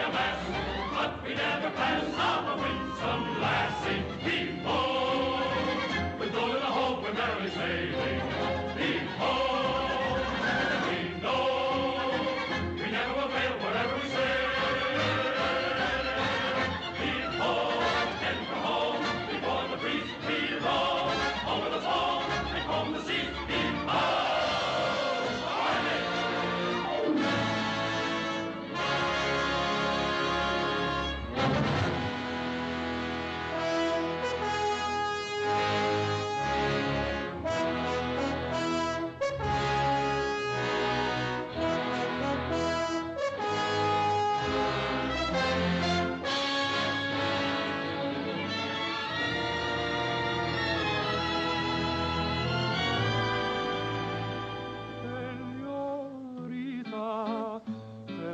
a mass, but we never pass on the winsome lassie. Heave-ho! With gold in the hold, we're merrily sailing. Heave-ho! We know we never will fail whatever we say. Heave-ho! Heading for home before the breeze we roll. Over the foam and comb the sea. Heave-ho!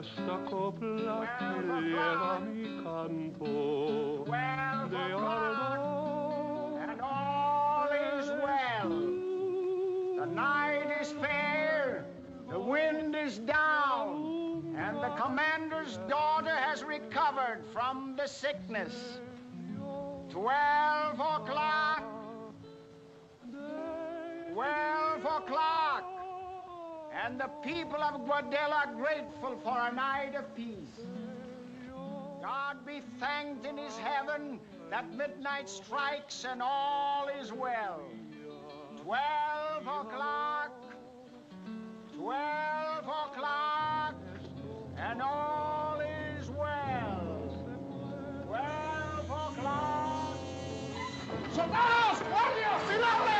Esta copla que lleva mi canto de ardor. And all is well. The night is fair, the wind is down, and the commander's daughter has recovered from the sickness. 12 o'clock. 12 o'clock. And the people of Guadell are grateful for a night of peace. God be thanked in his heaven that midnight strikes and all is well. 12 o'clock, 12 o'clock, and all is well. 12 o'clock. ¡Soldados, guardias, tirarle!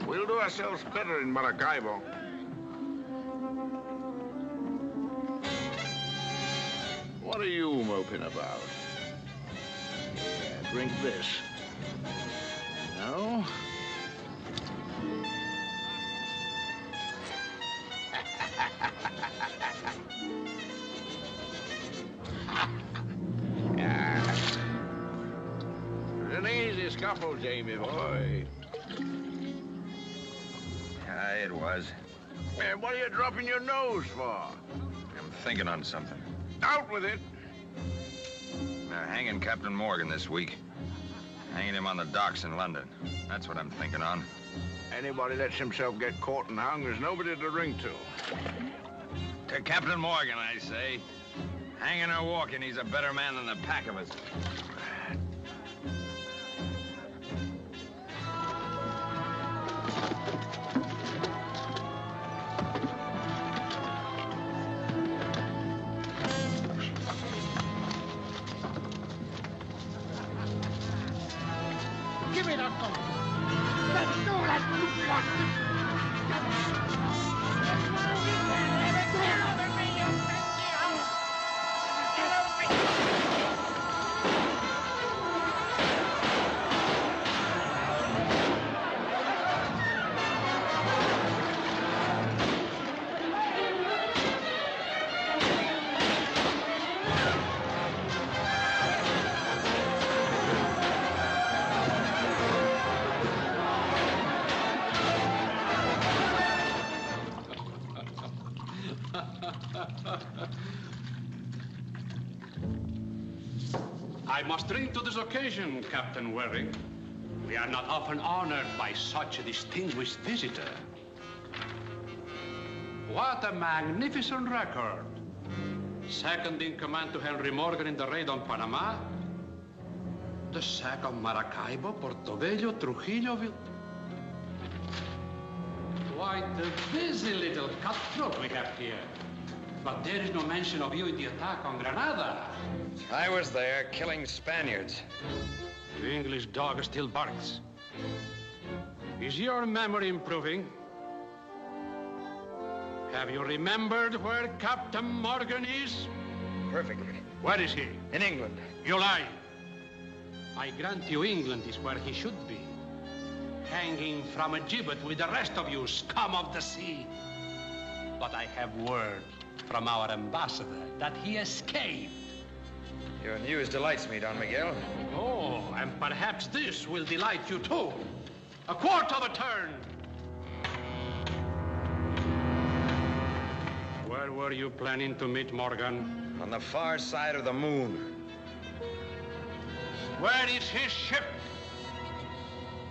We'll do ourselves better in Maracaibo. What are you moping about? Yeah, drink this. No? It's an easy scuffle, Jamie boy. It was. Hey, what are you dropping your nose for? I'm thinking on something. Out with it. They're hanging Captain Morgan this week. Hanging him on the docks in London. That's what I'm thinking on. Anybody lets himself get caught and hung, there's nobody to ring to. To Captain Morgan, I say. Hanging or walking, he's a better man than the pack of us. Give me that gun. Let's do that, you bastard. I must drink to this occasion, Captain Waring. We are not often honored by such a distinguished visitor. What a magnificent record. Second in command to Henry Morgan in the raid on Panama. The sack of Maracaibo, Portobello, Trujillo. Quite a busy little cutthroat we have here. But there is no mention of you in the attack on Granada. I was there, killing Spaniards. The English dog still barks. Is your memory improving? Have you remembered where Captain Morgan is? Perfectly. Where is he? In England. You lie. I grant you England is where he should be. Hanging from a gibbet with the rest of you, scum of the sea. But I have word from our ambassador that he escaped. Your news delights me, Don Miguel. Oh, and perhaps this will delight you too. A quarter of a turn. Where were you planning to meet Morgan? On the far side of the moon. Where is his ship?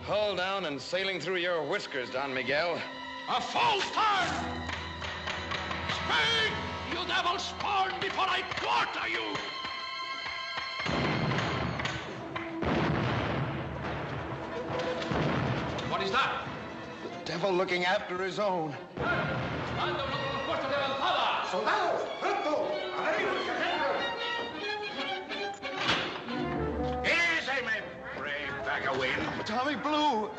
Hull down and sailing through your whiskers, Don Miguel. A false turn! Speak, you devil spawn, before I quarter you! What is that? The devil looking after his own. Soldados, pronto! Easy, my brave bag of wind. Tommy Blue,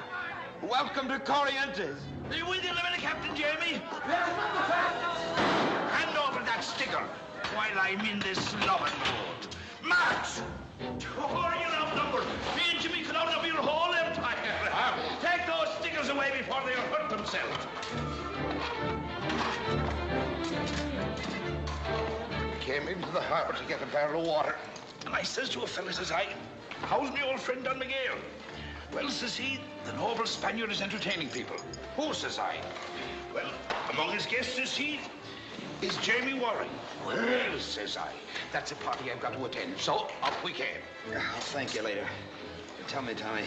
welcome to Corrientes. Are you with you, Lieutenant Captain Jamie? Hand over that sticker while I'm in this loving mood. March! Oh, you're outnumbered. Me and Jimmy could outnumber your whole empire. Take those stickers away before they hurt themselves. Came into the harbor to get a barrel of water. And I says to a fella, says I, how's me old friend Don Miguel? Well, says he, the noble Spaniard is entertaining people. Who, says I? Well, among his guests, says he, is Jamie Waring. Well, says I, that's a party I've got to attend, so up we came. I'll thank you later. Tell me, Tommy,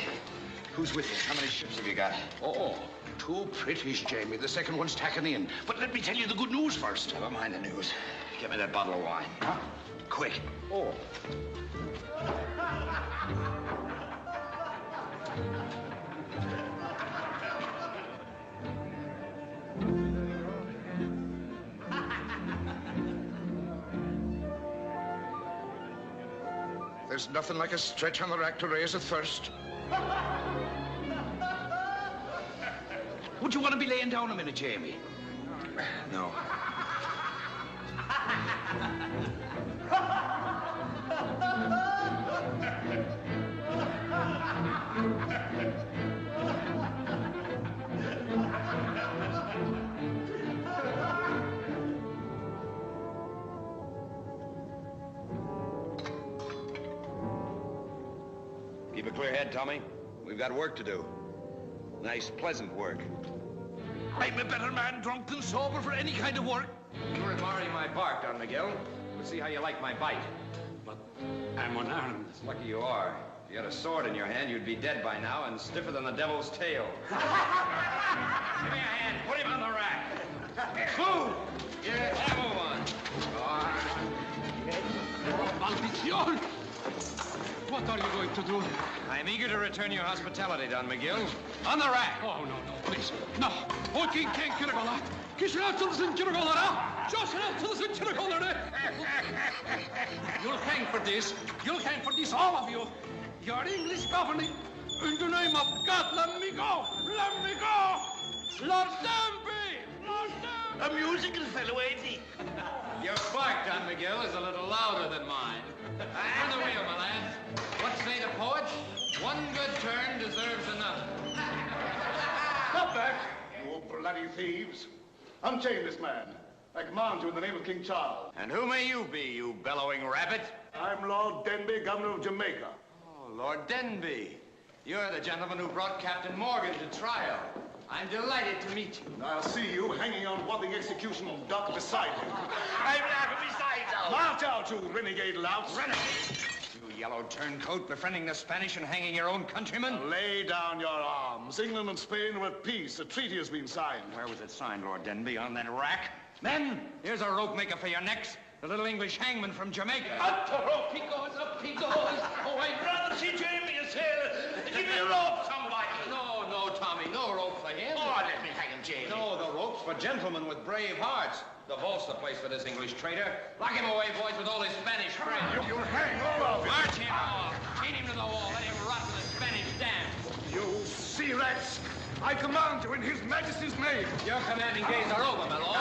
who's with you? How many ships have you got? Oh, two British, Jamie. The second one's tacking in. But let me tell you the good news first. Never mind the news. Get me that bottle of wine. Huh? Quick. Oh. There's nothing like a stretch on the rack to raise a thirst. Would you want to be laying down a minute, Jamie? No. Keep a clear head, Tommy. We've got work to do. Nice, pleasant work. I'm a better man drunk than sober for any kind of work. You're admiring my bark, Don Miguel. We'll see how you like my bite. But I'm unarmed. It's lucky you are. If you had a sword in your hand, you'd be dead by now and stiffer than the devil's tail. Give me a hand. Put him on the rack. Move! Yeah, move on. Maldición! What are you going to do? I'm eager to return your hospitality, Don Miguel. On the rack! Oh, no, please. No. King can't get a gola. Kishinatılsın kiragolara. Joshinatılsın kiragolara. You'll hang for this. You'll hang for this, all of you. Your English governing. In the name of God, let me go. Let me go. Lord Danby! Lord Danby! A musical fellow, ain't he? Your bark, Don Miguel, is a little louder than mine. Turn the wheel, my lad. What say the poets? One good turn deserves another. Stop that, you bloody thieves. Unchain this man. I command you in the name of King Charles. And who may you be, you bellowing rabbit? I'm Lord Denby, governor of Jamaica. Oh, Lord Denby. You're the gentleman who brought Captain Morgan to trial. I'm delighted to meet you. I'll see you hanging on Wapping Execution dock beside him. I'm laughing besides out. March out, you renegade louts. Renegade? You You yellow turncoat, befriending the Spanish and hanging your own countrymen? Lay down your arms. England and Spain are at peace. A treaty has been signed. Where was it signed, Lord Denby? On that rack? Men, here's a rope maker for your necks. The little English hangman from Jamaica. Up the rope he goes, up he goes. Oh, I'd rather see Jamie as here. Give me a rope, somebody. No, Tommy, no rope for him. Oh, let me hang him, Jamie. No, the rope's for gentlemen with brave hearts. The vault's the place for this English traitor. Lock him away, boys, with all his Spanish friends. You'll hang all of you. March him off. Chain him to the wall. Let him rot with the Spanish damned. You sea rats! I command you in His Majesty's name. Your commanding days are over, my lord.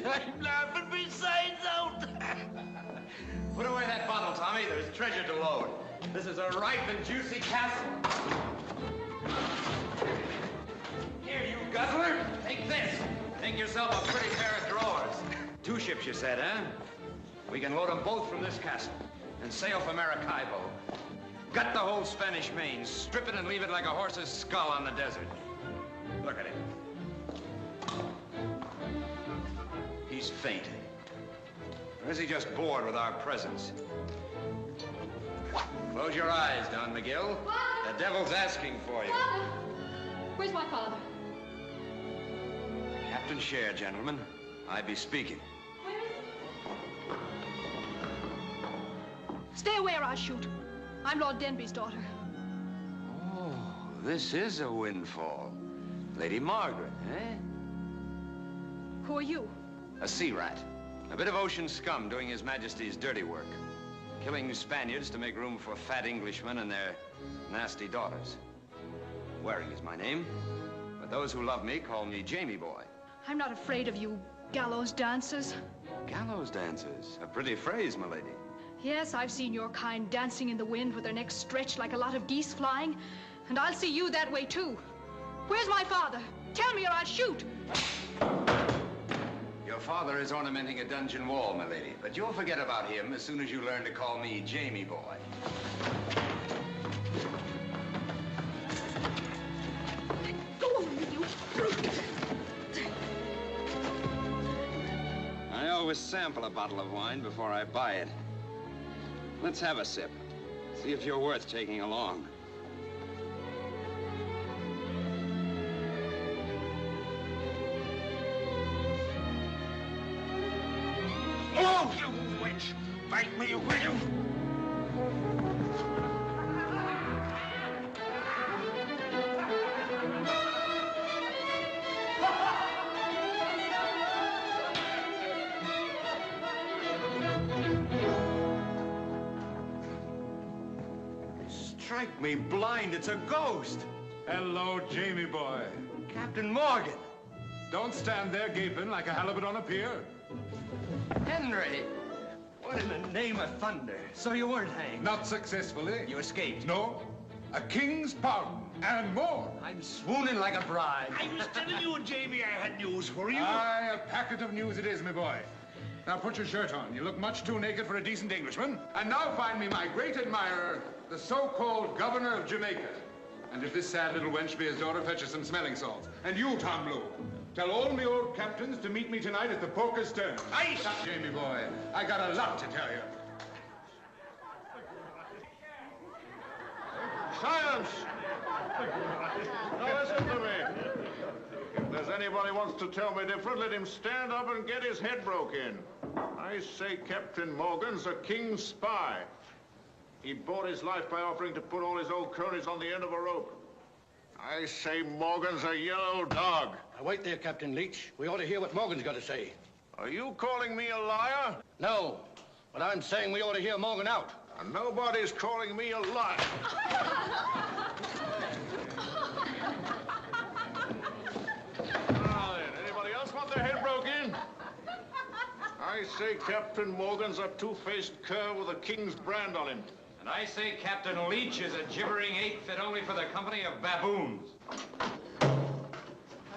I'm laughing my sides out. Put away that bottle, Tommy. There's treasure to load. This is a ripe and juicy castle. Here, you guzzler. Take this. Make yourself a pretty pair of drawers. 2 ships, you said, huh? We can load them both from this castle and sail for Maracaibo. Gut the whole Spanish main, strip it and leave it like a horse's skull on the desert. Look at him. He's fainted. Or is he just bored with our presence? Close your eyes, Don McGill. Father! The devil's asking for you. Father! Where's my father? Captain Share, gentlemen. I be speaking. Where is he? Stay away or I'll shoot. I'm Lord Denby's daughter. Oh, this is a windfall. Lady Margaret, eh? Who are you? A sea rat. A bit of ocean scum doing His Majesty's dirty work. Killing Spaniards to make room for fat Englishmen and their nasty daughters. Waring is my name, but those who love me call me Jamie Boy. I'm not afraid of you gallows dancers. Gallows dancers. A pretty phrase, my lady. Yes, I've seen your kind dancing in the wind with their necks stretched like a lot of geese flying. And I'll see you that way, too. Where's my father? Tell me or I'll shoot. Your father is ornamenting a dungeon wall, my lady, but you'll forget about him as soon as you learn to call me Jamie Boy. Go on, you brute. I always sample a bottle of wine before I buy it. Let's have a sip. See if you're worth taking along. Oh, you witch! Fight me, will you? Strike me blind, it's a ghost. Hello, Jamie boy. Captain Morgan. Don't stand there gaping like a halibut on a pier. Henry. What in the name of thunder? So you weren't hanged? Not successfully. You escaped? No. A king's pardon and more. I'm swooning like a bride. I was telling you, Jamie, I had news for you. Aye, a packet of news it is, my boy. Now put your shirt on. You look much too naked for a decent Englishman. And now find me my great admirer, the so-called governor of Jamaica. And if this sad little wench be his daughter, fetch her some smelling salts. And you, Tom Blue, tell all me old captains to meet me tonight at the Poker's Stern. Aye, Stop, Jamie boy. I got a lot to tell you. Silence! Now listen to me. If there's anybody wants to tell me different, let him stand up and get his head broke in. I say Captain Morgan's a king's spy. He bought his life by offering to put all his old cronies on the end of a rope. I say Morgan's a yellow dog. Now, wait there, Captain Leach. We ought to hear what Morgan's got to say. Are you calling me a liar? No, but I'm saying we ought to hear Morgan out. Nobody's calling me a liar. Now then, anybody else want their head broke in? I say Captain Morgan's a two-faced cur with a king's brand on him. And I say Captain Leach is a gibbering ape fit only for the company of baboons.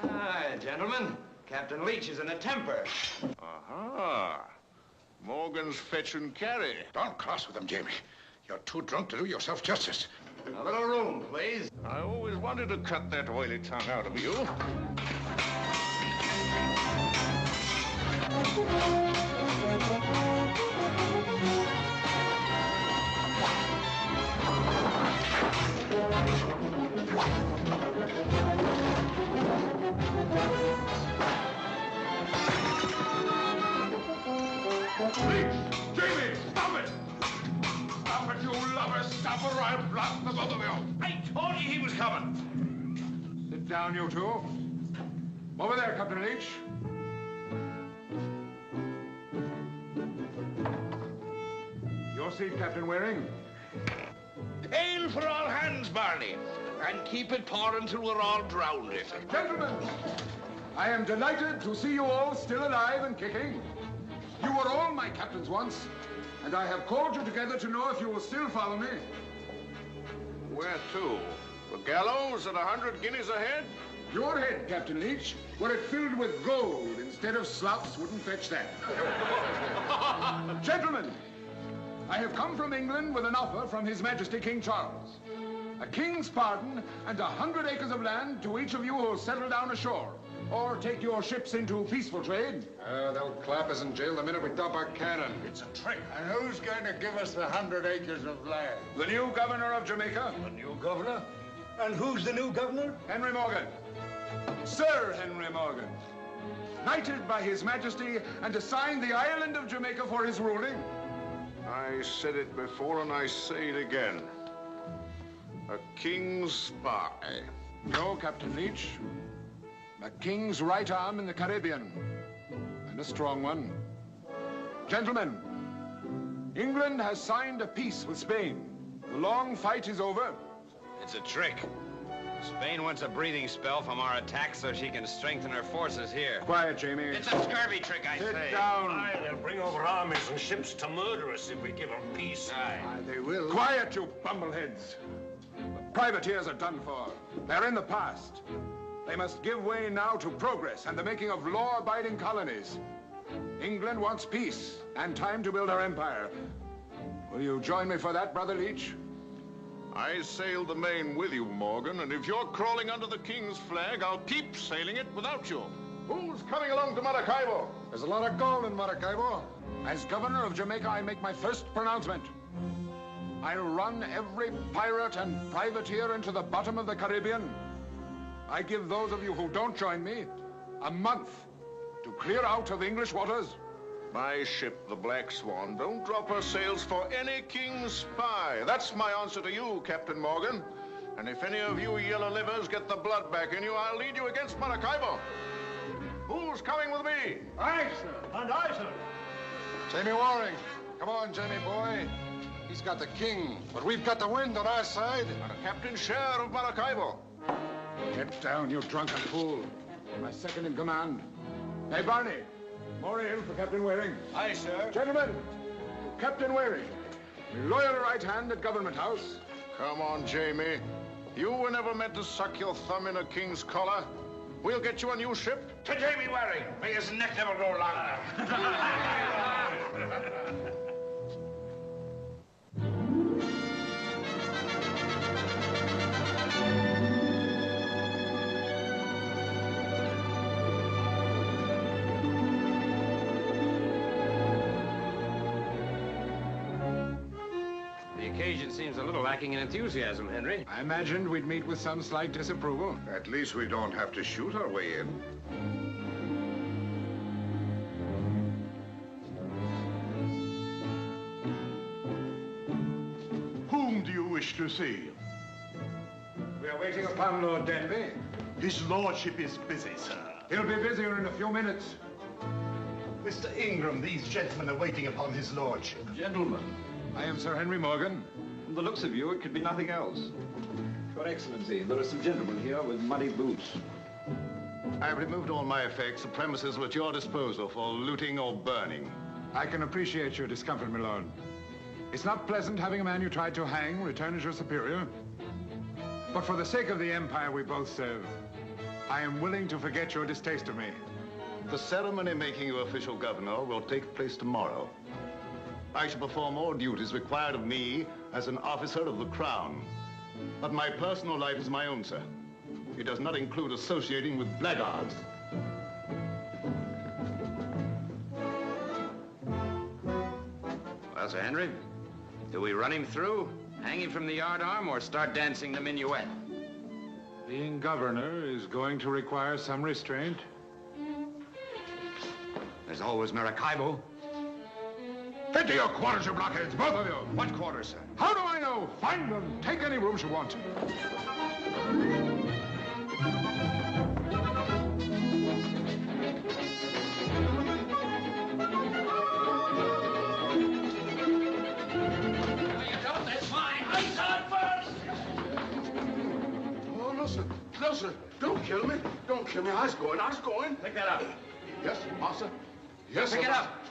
Aye, gentlemen. Captain Leach is in a temper. Aha. Morgan's fetch and carry. Don't cross with him, Jamie. You're too drunk to do yourself justice. A little room, please. I always wanted to cut that oily tongue out of you. Jamie, stop it! Stop it, you lovers! Stop or I'll blast the both of you! I told you he was coming. Sit down, you two. Over there, Captain Leach. Your seat, Captain Waring. Ale for all hands, Barney. And keep it pouring till we're all drowned. Gentlemen, I am delighted to see you all still alive and kicking. You were all my captains once, and I have called you together to know if you will still follow me. Where to? The gallows at 100 guineas a head? Your head, Captain Leach, were it filled with gold instead of slops, wouldn't fetch that. Gentlemen, I have come from England with an offer from His Majesty King Charles. A king's pardon and 100 acres of land to each of you who will settle down ashore or take your ships into peaceful trade. They'll clap us in jail the minute we dump our cannon. It's a trick. And who's going to give us the 100 acres of land? The new governor of Jamaica. The new governor? And who's the new governor? Henry Morgan. Sir Henry Morgan. Knighted by His Majesty and assigned the island of Jamaica for his ruling. I said it before and I say it again. A king's spy. No, Captain Leach. A king's right arm in the Caribbean. And a strong one. Gentlemen, England has signed a peace with Spain. The long fight is over. It's a trick. Spain wants a breathing spell from our attack so she can strengthen her forces here. Quiet, Jamie. It's a scurvy trick, I Sit say. down. Aye, they'll bring over armies and ships to murder us if we give them peace. Aye. They will. Quiet, you bumbleheads. The privateers are done for. They're in the past. They must give way now to progress and the making of law-abiding colonies. England wants peace and time to build her empire. Will you join me for that, Brother Leach? I sailed the Main with you, Morgan, and if you're crawling under the king's flag, I'll keep sailing it without you. Who's coming along to Maracaibo? There's a lot of gold in Maracaibo. As governor of Jamaica, I make my first pronouncement. I'll run every pirate and privateer into the bottom of the Caribbean. I give those of you who don't join me a month to clear out of English waters. My ship, the Black Swan, don't drop her sails for any king's spy. That's my answer to you, Captain Morgan. And if any of you yellow livers get the blood back in you, I'll lead you against Maracaibo. Who's coming with me? Aye, sir. And I, sir. Jamie Waring. Come on, Jamie boy. He's got the king, but we've got the wind on our side. And Captain Share of Maracaibo. Get down, you drunken fool. My second in command. Hey, Barney. More ale for Captain Waring. Aye, sir. Gentlemen, Captain Waring, my loyal right hand at Government House. Come on, Jamie. You were never meant to suck your thumb in a king's collar. We'll get you a new ship. To Jamie Waring. May his neck never grow longer. The occasion seems a little lacking in enthusiasm, Henry. I imagined we'd meet with some slight disapproval. At least we don't have to shoot our way in. Whom do you wish to see? We are waiting upon Lord Denby. His lordship is busy, sir. He'll be busier in a few minutes. Mr. Ingram, these gentlemen are waiting upon his lordship. Gentlemen, I am Sir Henry Morgan. from the looks of you, it could be nothing else. Your Excellency, there are some gentlemen here with muddy boots. I've removed all my effects. The premises were at your disposal for looting or burning. I can appreciate your discomfort, my lord. It's not pleasant having a man you tried to hang return as your superior. But for the sake of the empire we both serve, I am willing to forget your distaste of me. The ceremony making you official governor will take place tomorrow. I shall perform all duties required of me as an officer of the crown. But my personal life is my own, sir. It does not include associating with blackguards. Sir Henry? Do we run him through, hang him from the yardarm, or start dancing the minuet? Being governor is going to require some restraint. There's always Maracaibo. Into your quarters, you blockheads, both of you. What quarters, sir? How do I know? Find them. Take any rooms you want. No, sir. Don't kill me. Don't kill me. I was going. Pick that up. Yes, master. Yes, sir. Pick it up.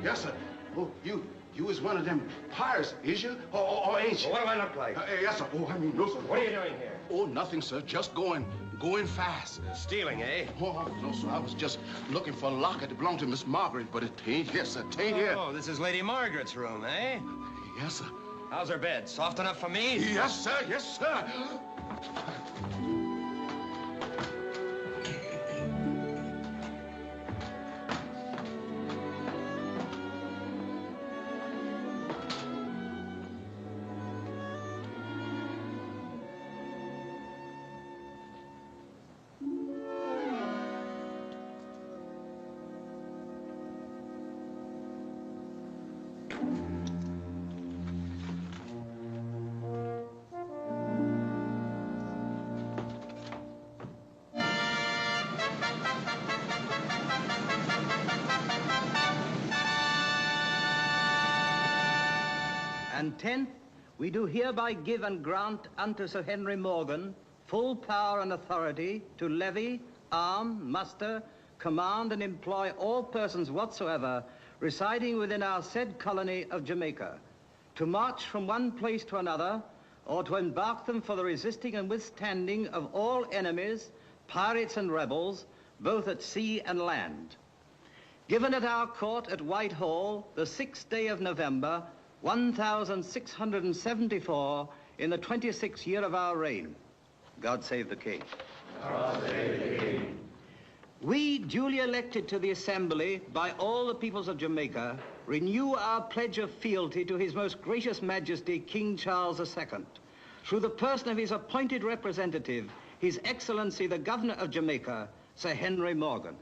Yes, sir. Oh, you is one of them pirates, is you? Or ain't you? Well, what do I look like? Yes, sir. Oh, I mean, no, sir. What are you doing here? Oh, nothing, sir. Just going fast. Stealing, eh? Oh, no, sir. I was just looking for a locket that belonged to Miss Margaret, but it ain't here, sir. It ain't here. Oh, this is Lady Margaret's room, eh? Yes, sir. How's her bed? Soft enough for me? Yes, sir. Yes, sir. And 10th, we do hereby give and grant unto Sir Henry Morgan full power and authority to levy, arm, muster, command, and employ all persons whatsoever residing within our said colony of Jamaica, to march from one place to another, or to embark them for the resisting and withstanding of all enemies, pirates and rebels, both at sea and land. Given at our court at Whitehall, the 6th day of November, 1674, in the 26th year of our reign. God save the King. God save the King. We, duly elected to the Assembly by all the peoples of Jamaica, renew our pledge of fealty to His Most Gracious Majesty, King Charles II, through the person of his appointed representative, His Excellency, the Governor of Jamaica, Sir Henry Morgan.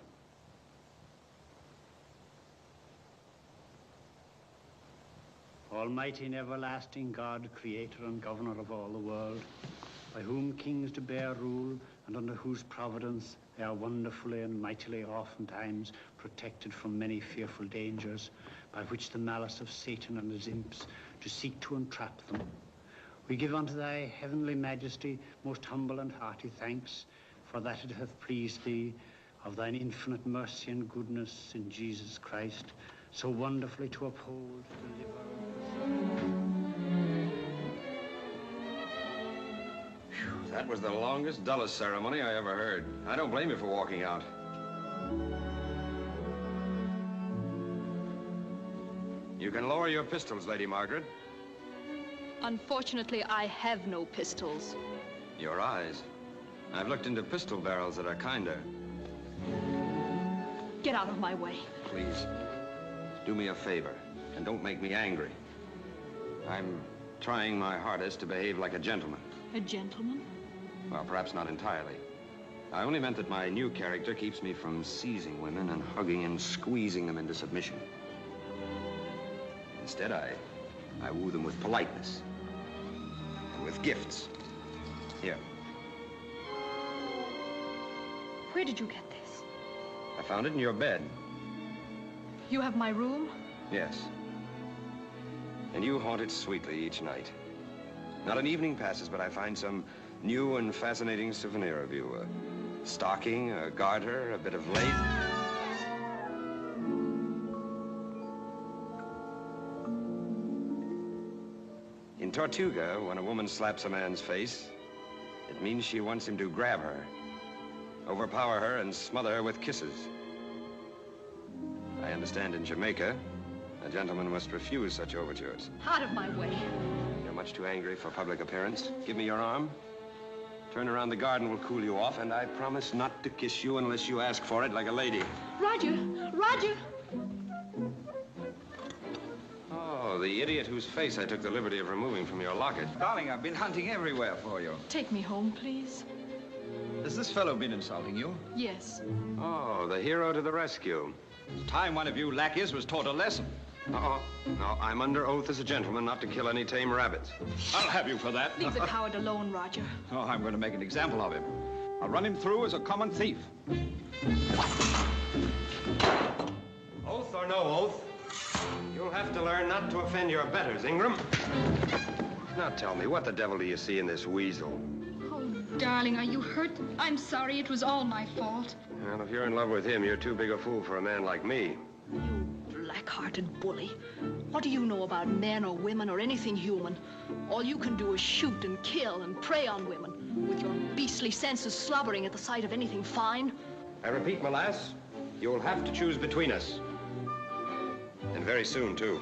Almighty and everlasting God, creator and governor of all the world, by whom kings do bear rule, and under whose providence they are wonderfully and mightily oftentimes protected from many fearful dangers, by which the malice of Satan and his imps do seek to entrap them. We give unto thy heavenly majesty most humble and hearty thanks, for that it hath pleased thee, of thine infinite mercy and goodness in Jesus Christ, so wonderfully to uphold, deliver, That was the longest, dullest ceremony I ever heard. I don't blame you for walking out. You can lower your pistols, Lady Margaret. Unfortunately, I have no pistols. Your eyes. I've looked into pistol barrels that are kinder. Get out of my way. Please, do me a favor, and don't make me angry. I'm trying my hardest to behave like a gentleman. A gentleman? Well, perhaps not entirely. I only meant that my new character keeps me from seizing women and hugging and squeezing them into submission. Instead, I woo them with politeness and with gifts. Here. Where did you get this? I found it in your bed. You have my room? Yes. And you haunt it sweetly each night. Not an evening passes, but I find some new and fascinating souvenir of you. A stocking, a garter, a bit of lace. In Tortuga, when a woman slaps a man's face, it means she wants him to grab her, overpower her, and smother her with kisses. I understand in Jamaica, a gentleman must refuse such overtures. Out of my way. You're much too angry for public appearance. Give me your arm. Turn around, the garden will cool you off, and I promise not to kiss you unless you ask for it like a lady. Roger! Roger! Oh, Oh, the idiot whose face I took the liberty of removing from your locket. Darling, I've been hunting everywhere for you. Take me home, please. Has this fellow been insulting you? Yes. Oh, the hero to the rescue. It's time one of you lackeys was taught a lesson. Uh-oh. No, I'm under oath as a gentleman not to kill any tame rabbits. I'll have you for that. Leave the coward alone, Roger. Oh, I'm going to make an example of him. I'll run him through as a common thief. Oath or no oath, you'll have to learn not to offend your betters, Ingram. Now tell me, what the devil do you see in this weasel? Oh, darling, are you hurt? I'm sorry. It was all my fault. Well, if you're in love with him, you're too big a fool for a man like me. Black-hearted bully. What do you know about men or women or anything human? All you can do is shoot and kill and prey on women, with your beastly senses slobbering at the sight of anything fine. I repeat, my lass, you'll have to choose between us. And very soon, too.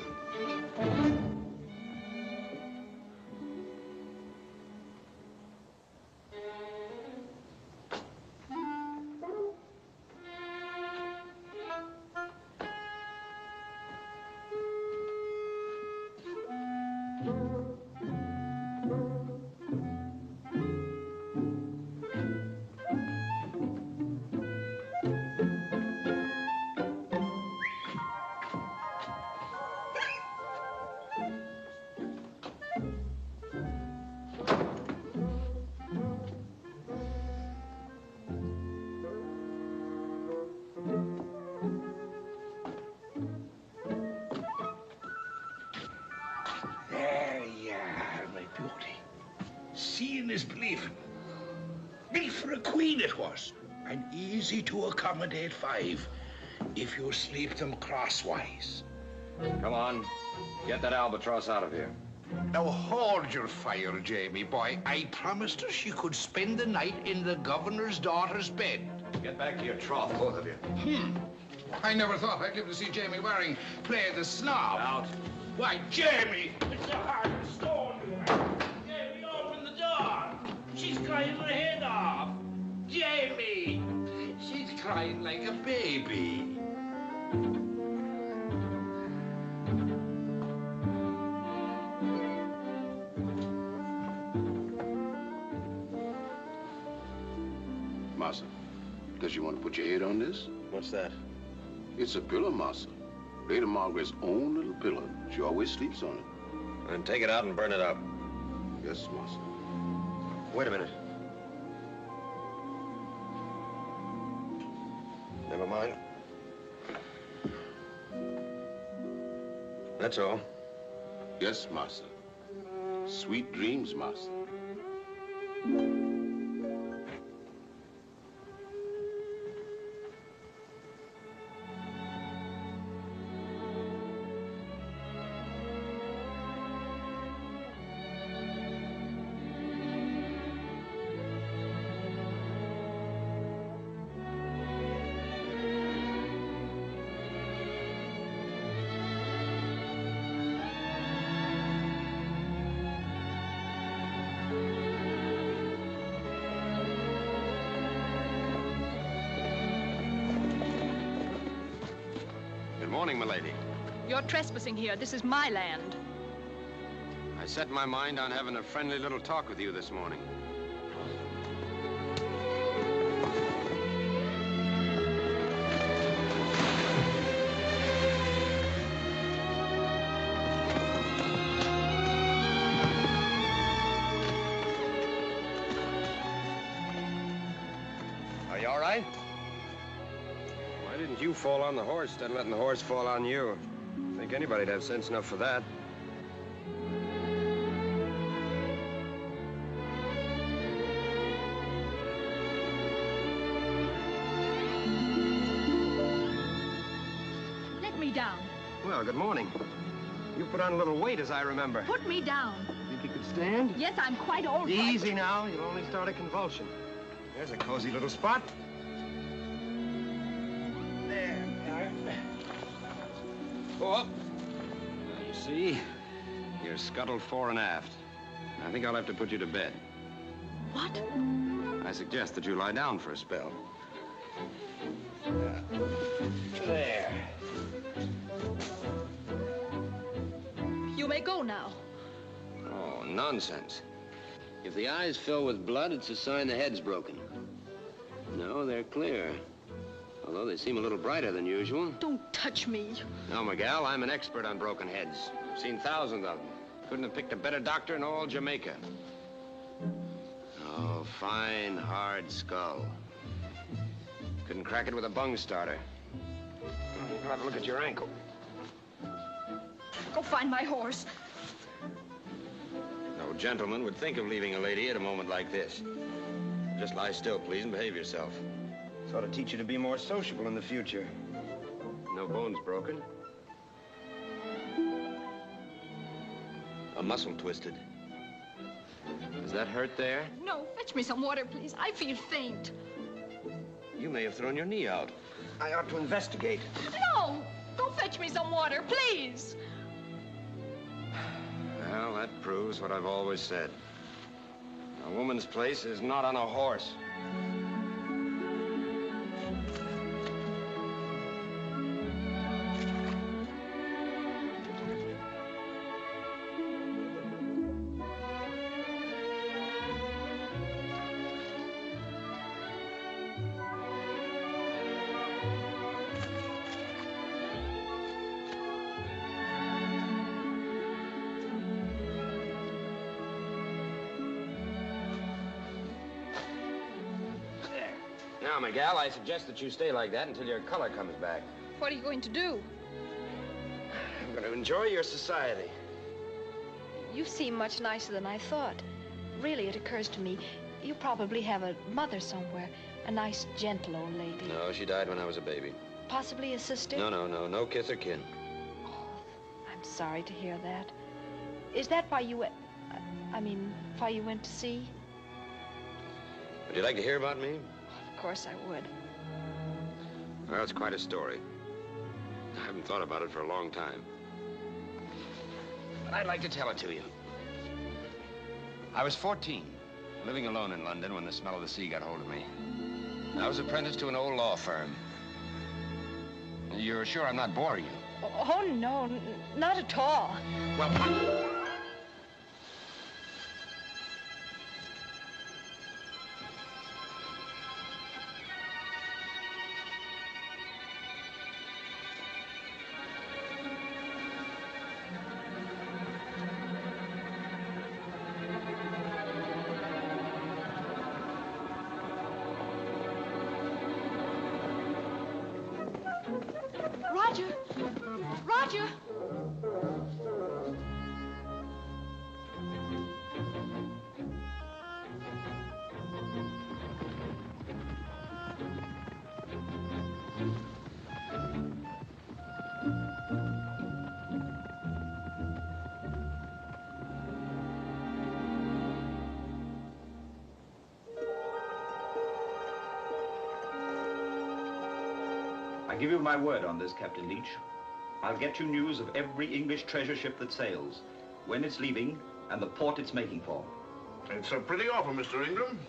Seeing is believing. Built for a queen it was, and easy to accommodate 5 if you sleep them crosswise. Come on, get that albatross out of here. Now hold your fire, Jamie boy. I promised her she could spend the night in the governor's daughter's bed. Get back to your trough, both of you. I never thought I'd live to see Jamie Waring play the snob. Out. Why, Jamie, it's a heart of stone. Jamie, open the door. She's crying her head off. Jamie, she's crying like a baby. Massa, does you want to put your head on this? What's that? It's a pillow, Massa. Lady Margaret's own little pillow. She always sleeps on it. Then take it out and burn it up. Yes, Massa. Wait a minute. Never mind. That's all. Yes, Massa. Sweet dreams, Massa. Good morning, milady. You're trespassing here. This is my land. I set my mind on having a friendly little talk with you this morning. Are you all right? Why didn't you fall on the horse instead of letting the horse fall on you? I think anybody'd have sense enough for that. Let me down. Well, good morning. You put on a little weight, as I remember. Put me down. Think you could stand? Yes, I'm quite all right. Easy now. You'll only start a convulsion. There's a cozy little spot. There. Go up. Now, you see, you're scuttled fore and aft. I think I'll have to put you to bed. What? I suggest that you lie down for a spell. There. You may go now. Oh, nonsense. If the eyes fill with blood, it's a sign the head's broken. No, they're clear. Although they seem a little brighter than usual. Don't touch me. No, Miguel, I'm an expert on broken heads. I've seen thousands of them. Couldn't have picked a better doctor in all Jamaica. Oh, fine, hard skull. Couldn't crack it with a bung starter. You'll have to look at your ankle. Go find my horse. No gentleman would think of leaving a lady at a moment like this. Just lie still, please, and behave yourself. This ought to teach you to be more sociable in the future. No bones broken. A muscle twisted. Does that hurt there? No, fetch me some water, please. I feel faint. You may have thrown your knee out. I ought to investigate. No! Go fetch me some water, please. Well, that proves what I've always said. A woman's place is not on a horse. Now, Miguel, I suggest that you stay like that until your color comes back. What are you going to do? I'm going to enjoy your society. You seem much nicer than I thought. Really, it occurs to me, you probably have a mother somewhere. A nice, gentle old lady. No, she died when I was a baby. Possibly a sister? No kiss or kin. I'm sorry to hear that. Is that why you went... why you went to sea? Would you like to hear about me? Of course I would. Well, it's quite a story. I haven't thought about it for a long time. But I'd like to tell it to you. I was 14, living alone in London when the smell of the sea got hold of me. I was apprenticed to an old law firm. You're sure I'm not boring you? Oh, no, not at all. Well, Roger! Roger! I give you my word on this, Captain Leach. I'll get you news of every English treasure ship that sails, when it's leaving, and the port it's making for. It's a pretty offer, Mr. Ingram.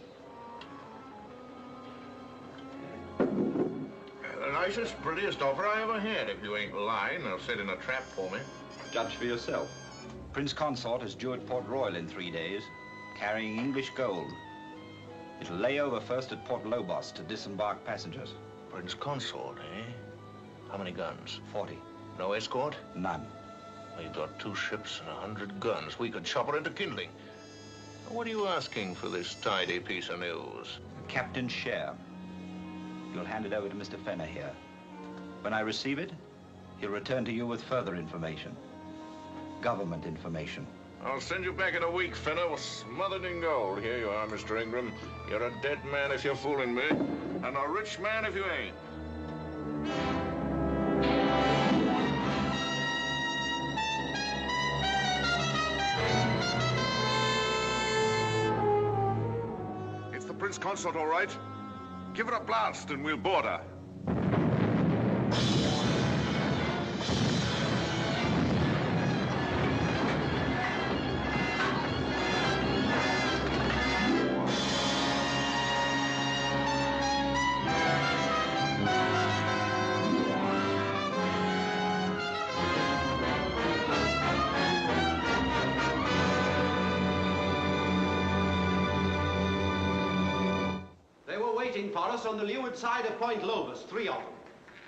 The nicest, prettiest offer I ever had, if you ain't lying or setting a trap for me. Judge for yourself. Prince Consort is due at Port Royal in 3 days, carrying English gold. It'll lay over first at Port Lobos to disembark passengers. Prince Consort, eh? How many guns? 40. No escort? None. We've got 2 ships and 100 guns. We could chop her into kindling. What are you asking for this tidy piece of news? Captain's share. You'll hand it over to Mr. Fenner here. When I receive it, he'll return to you with further information. Government information. I'll send you back in a week, Fenner, smothered in gold. Here you are, Mr. Ingram. You're a dead man if you're fooling me, and a rich man if you ain't. It's the Prince Consort, all right. Give it a blast and we'll board her. waiting for us on the leeward side of Point Lobos, 3 of them.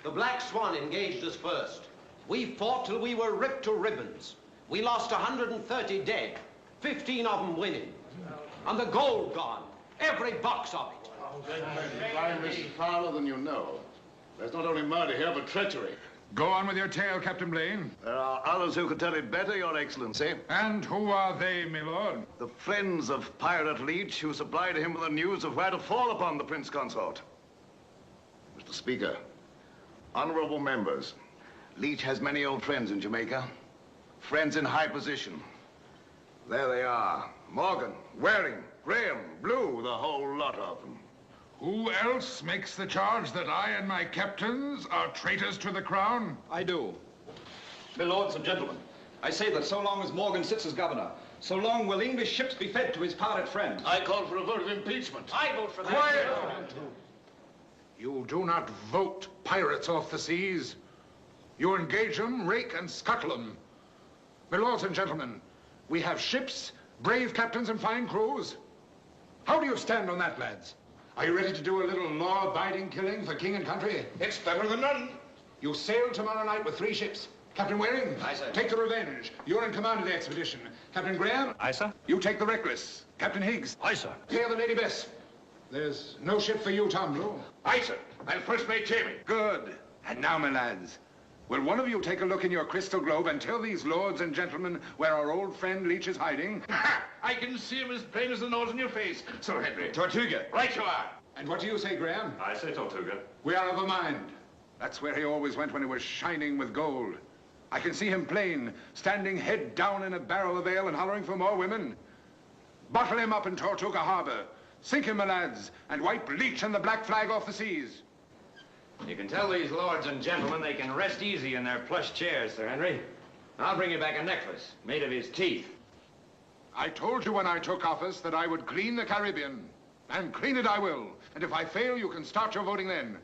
The Black Swan engaged us first. We fought till we were ripped to ribbons. We lost 130 dead, 15 of them winning. And the gold gone, every box of it. Crime is fouler than you know. There's not only murder here, but treachery. Go on with your tale, Captain Blaine. There are others who could tell it better, Your Excellency. And who are they, my lord? The friends of Pirate Leech who supplied him with the news of where to fall upon the Prince Consort. Mr. Speaker, honorable members, Leech has many old friends in Jamaica. Friends in high position. There they are. Morgan, Waring, Graham, Blue, the whole lot of them. Who else makes the charge that I and my captains are traitors to the crown? I do. My lords and gentlemen, I say that so long as Morgan sits as governor, so long will English ships be fed to his pirate friends. I call for a vote of impeachment. I vote for that. Quiet! You do not vote pirates off the seas. You engage them, rake and scuttle them. My lords and gentlemen, we have ships, brave captains and fine crews. How do you stand on that, lads? Are you ready to do a little law-abiding killing for king and country? It's better than none. You sail tomorrow night with 3 ships. Captain Waring, Aye, sir. take the Revenge. You're in command of the expedition. Captain Graham? Aye, sir. You take the Reckless. Captain Higgs? Aye, sir. Clear the Lady Bess. There's no ship for you, Tom Blue. Aye, sir. And first mate Jamie. Good. And now, my lads, will one of you take a look in your crystal globe and tell these lords and gentlemen where our old friend Leech is hiding? I can see him as plain as the nose on your face, Sir Henry. Tortuga. Right you are. And what do you say, Graham? I say Tortuga. We are of a mind. That's where he always went when he was shining with gold. I can see him plain, standing head down in a barrel of ale and hollering for more women. Bottle him up in Tortuga Harbor. Sink him, my lads, and wipe Leech and the Black Flag off the seas. You can tell these lords and gentlemen they can rest easy in their plush chairs, Sir Henry. I'll bring you back a necklace made of his teeth. I told you when I took office that I would clean the Caribbean. And clean it I will. And if I fail, you can start your voting then.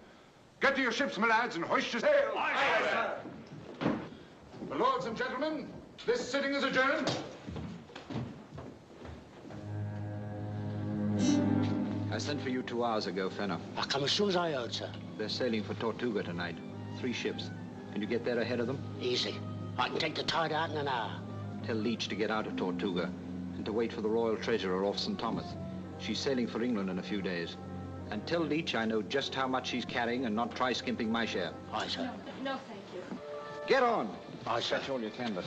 Get to your ships, my lads, and hoist your sail. Aye, sir. The lords and gentlemen, this sitting is adjourned. I sent for you 2 hours ago, Fenner. I come as soon as I heard, sir. They're sailing for Tortuga tonight. 3 ships. Can you get there ahead of them? Easy. I can take the tide out in an hour. Tell Leech to get out of Tortuga and to wait for the Royal Treasurer off St. Thomas. She's sailing for England in a few days. And tell Leech I know just how much she's carrying and not try skimping my share. Aye, sir. No, thank you. Get on. Aye, sir. Fetch all your canvas.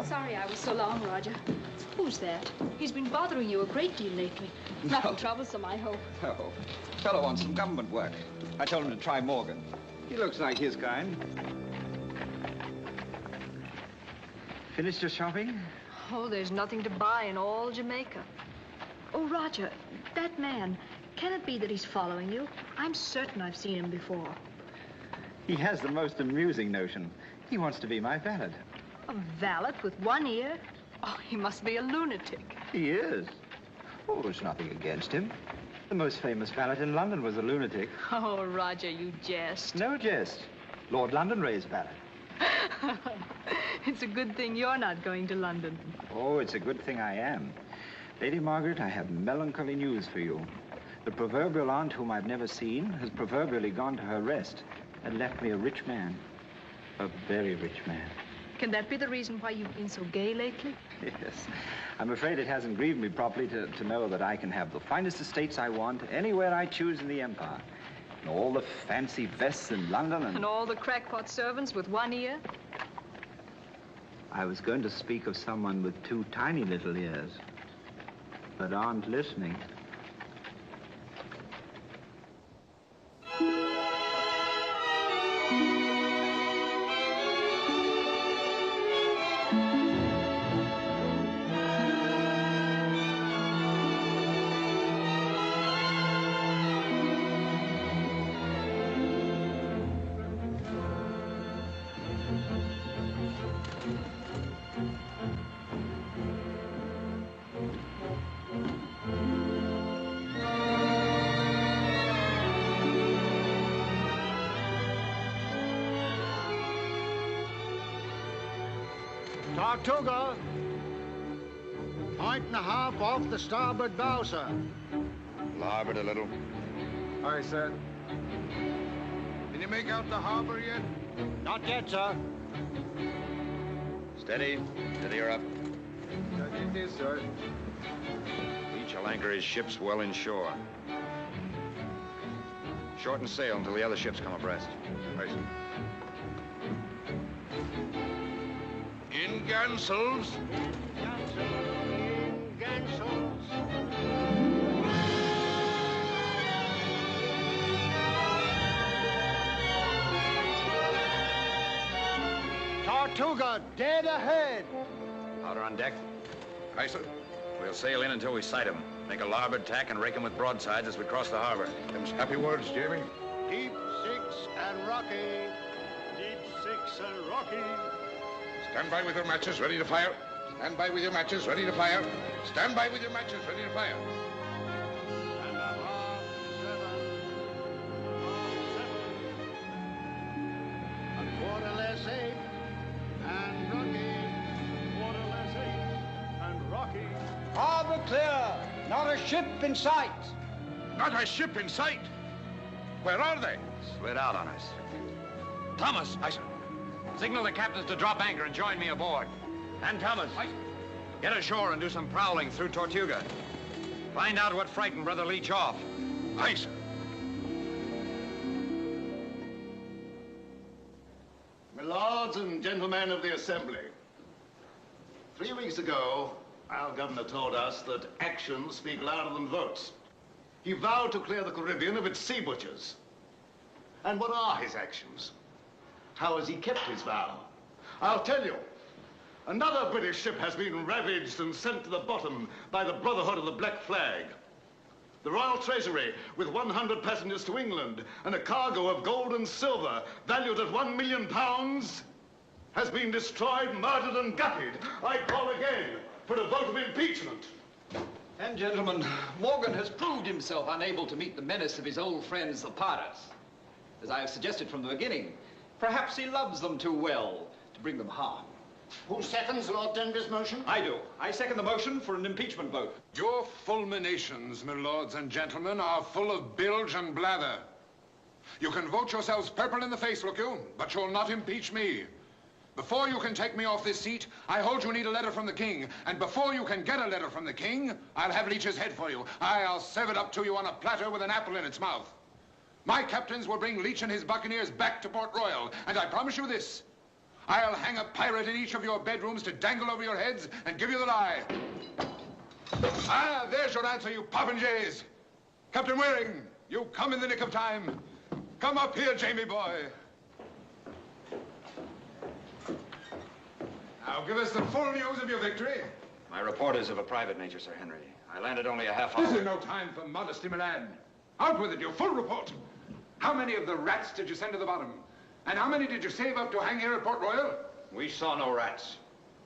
Sorry I was so long, Roger. Who's that? He's been bothering you a great deal lately. Nothing troublesome, I hope. Oh, fellow wants some government work. I told him to try Morgan. He looks like his kind. Finished your shopping? Oh, there's nothing to buy in all Jamaica. Oh, Roger, that man, can it be that he's following you? I'm certain I've seen him before. He has the most amusing notion. He wants to be my valet. A valet with 1 ear? Oh, he must be a lunatic. He is. Oh, there's nothing against him. The most famous valet in London was a lunatic. Oh, Roger, you jest. No jest. Lord Londonderry's valet. It's a good thing you're not going to London. Oh, it's a good thing I am. Lady Margaret, I have melancholy news for you. The proverbial aunt whom I've never seen has proverbially gone to her rest and left me a rich man. A very rich man. Can that be the reason why you've been so gay lately? Yes. I'm afraid it hasn't grieved me properly to know that I can have the finest estates I want anywhere I choose in the empire. And all the fancy vests in London And all the crackpot servants with 1 ear? I was going to speak of someone with 2 tiny little ears, but aren't listening. Tortuga. 1.5 off the starboard bow, sir. Larboard a little. Aye, sir. Can you make out the harbor yet? Not yet, sir. Steady. Steady her up. It is, sir. Each will anchor his ships well inshore. Shorten sail until the other ships come abreast. Aye, sir. In Gansels. Tortuga, dead ahead. Powder on deck. Aye, sir. We'll sail in until we sight them. Make a larboard tack and rake them with broadsides as we cross the harbor. Them's happy words, Jamie. Deep six and rocky. Deep six and rocky. Stand by with your matches, ready to fire. Stand by with your matches, ready to fire. Stand by with your matches, ready to fire. And a half seven. A quarter less eight. And rocky. Quarter less eight. And rocky. Harbor clear. Not a ship in sight. Not a ship in sight. Where are they? Slid out on us. Thomas! Aye, sir. Signal the captains to drop anchor and join me aboard. And Thomas, get ashore and do some prowling through Tortuga. Find out what frightened Brother Leach off. Aye, sir. My lords and gentlemen of the Assembly, 3 weeks ago, our governor told us that actions speak louder than votes. He vowed to clear the Caribbean of its sea butchers. And what are his actions? How has he kept his vow? I'll tell you. Another British ship has been ravaged and sent to the bottom by the Brotherhood of the Black Flag. The Royal Treasury, with 100 passengers to England and a cargo of gold and silver valued at £1 million, has been destroyed, murdered, and gutted. I call again for a vote of impeachment. And, gentlemen, Morgan has proved himself unable to meet the menace of his old friends, the pirates. As I have suggested from the beginning, perhaps he loves them too well to bring them harm. Who seconds Lord Denby's motion? I do. I second the motion for an impeachment vote. Your fulminations, my lords and gentlemen, are full of bilge and blather. You can vote yourselves purple in the face, look you, but you'll not impeach me. Before you can take me off this seat, I hold you need a letter from the king. And before you can get a letter from the king, I'll have Leach's head for you. I'll serve it up to you on a platter with an apple in its mouth. My captains will bring Leach and his buccaneers back to Port Royal. And I promise you this, I'll hang a pirate in each of your bedrooms to dangle over your heads and give you the lie. Ah, there's your answer, you popinjays. Captain Waring, you come in the nick of time. Come up here, Jamie boy. Now, give us the full news of your victory. My report is of a private nature, Sir Henry. I landed only a half hour. This is no time for modesty, my lad. Out with it, your full report. How many of the rats did you send to the bottom? And how many did you save up to hang here at Port Royal? We saw no rats.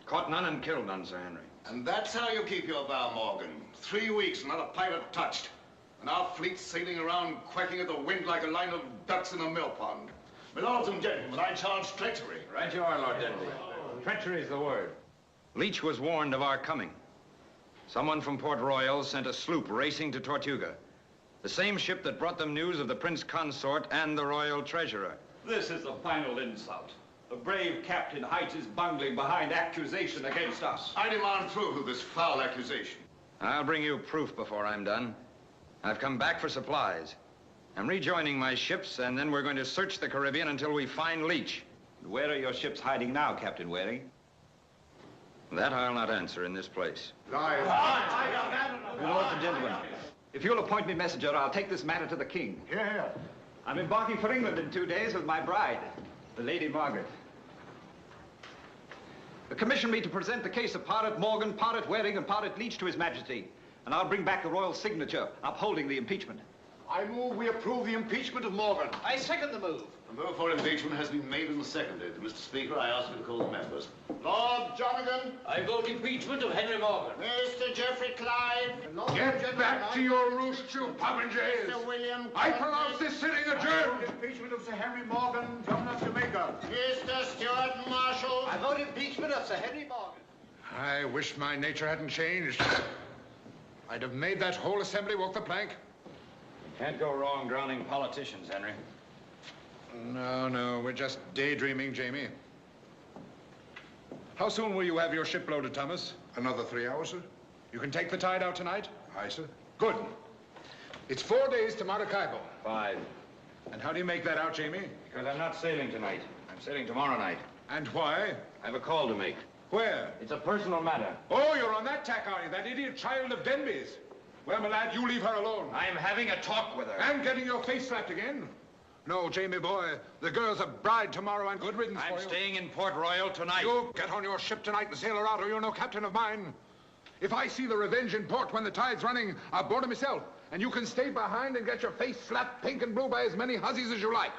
Caught none and killed none, Sir Henry. And that's how you keep your vow, Morgan. 3 weeks, not a pirate touched. And our fleet sailing around, quacking at the wind like a line of ducks in a mill pond. My lords and gentlemen, I charge treachery. Right you are, Lord Denby. Treachery is the word. Leach was warned of our coming. Someone from Port Royal sent a sloop racing to Tortuga. The same ship that brought them news of the Prince Consort and the Royal Treasurer. This is the final insult. The brave captain hides his bungling behind accusation against us. I demand proof of this foul accusation. I'll bring you proof before I'm done. I've come back for supplies. I'm rejoining my ships, and then we're going to search the Caribbean until we find Leach. Where are your ships hiding now, Captain Waring? That I'll not answer in this place. Lords and gentlemen, if you'll appoint me messenger, I'll take this matter to the king. Here. I'm embarking for England in 2 days with my bride, the Lady Margaret. Commission me to present the case of Pirate Morgan, Pirate Waring, and Pirate Leach to His Majesty, and I'll bring back the royal signature upholding the impeachment. I move we approve the impeachment of Morgan. I second the move. A vote for impeachment has been made and seconded. Mr. Speaker, I ask you to call the members. Lord Jonathan. I vote impeachment of Henry Morgan. Mr. Geoffrey Clyde. Get back to your roost, you popinjays. Mr. William I pronounce this sitting adjourned. Impeachment of Sir Henry Morgan, Governor of Jamaica. Mr. Stuart Marshall. I vote impeachment of Sir Henry Morgan. I wish my nature hadn't changed. I'd have made that whole assembly walk the plank. Can't go wrong drowning politicians, Henry. No, we're just daydreaming, Jamie. How soon will you have your ship loaded, Thomas? Another 3 hours, sir. You can take the tide out tonight? Aye, sir. Good. It's 4 days to Maracaibo. 5. And how do you make that out, Jamie? Because I'm not sailing tonight. I'm sailing tomorrow night. And why? I have a call to make. Where? It's a personal matter. Oh, you're on that tack, are you? That idiot child of Denby's. Well, my lad, you leave her alone. I'm having a talk with her. And getting your face slapped again? No, Jamie boy. The girl's a bride tomorrow and good riddance for you. I'm staying in Port Royal tonight. You get on your ship tonight and sail her out or you're no captain of mine. If I see the Revenge in port when the tide's running, I'll board her myself. And you can stay behind and get your face slapped pink and blue by as many hussies as you like.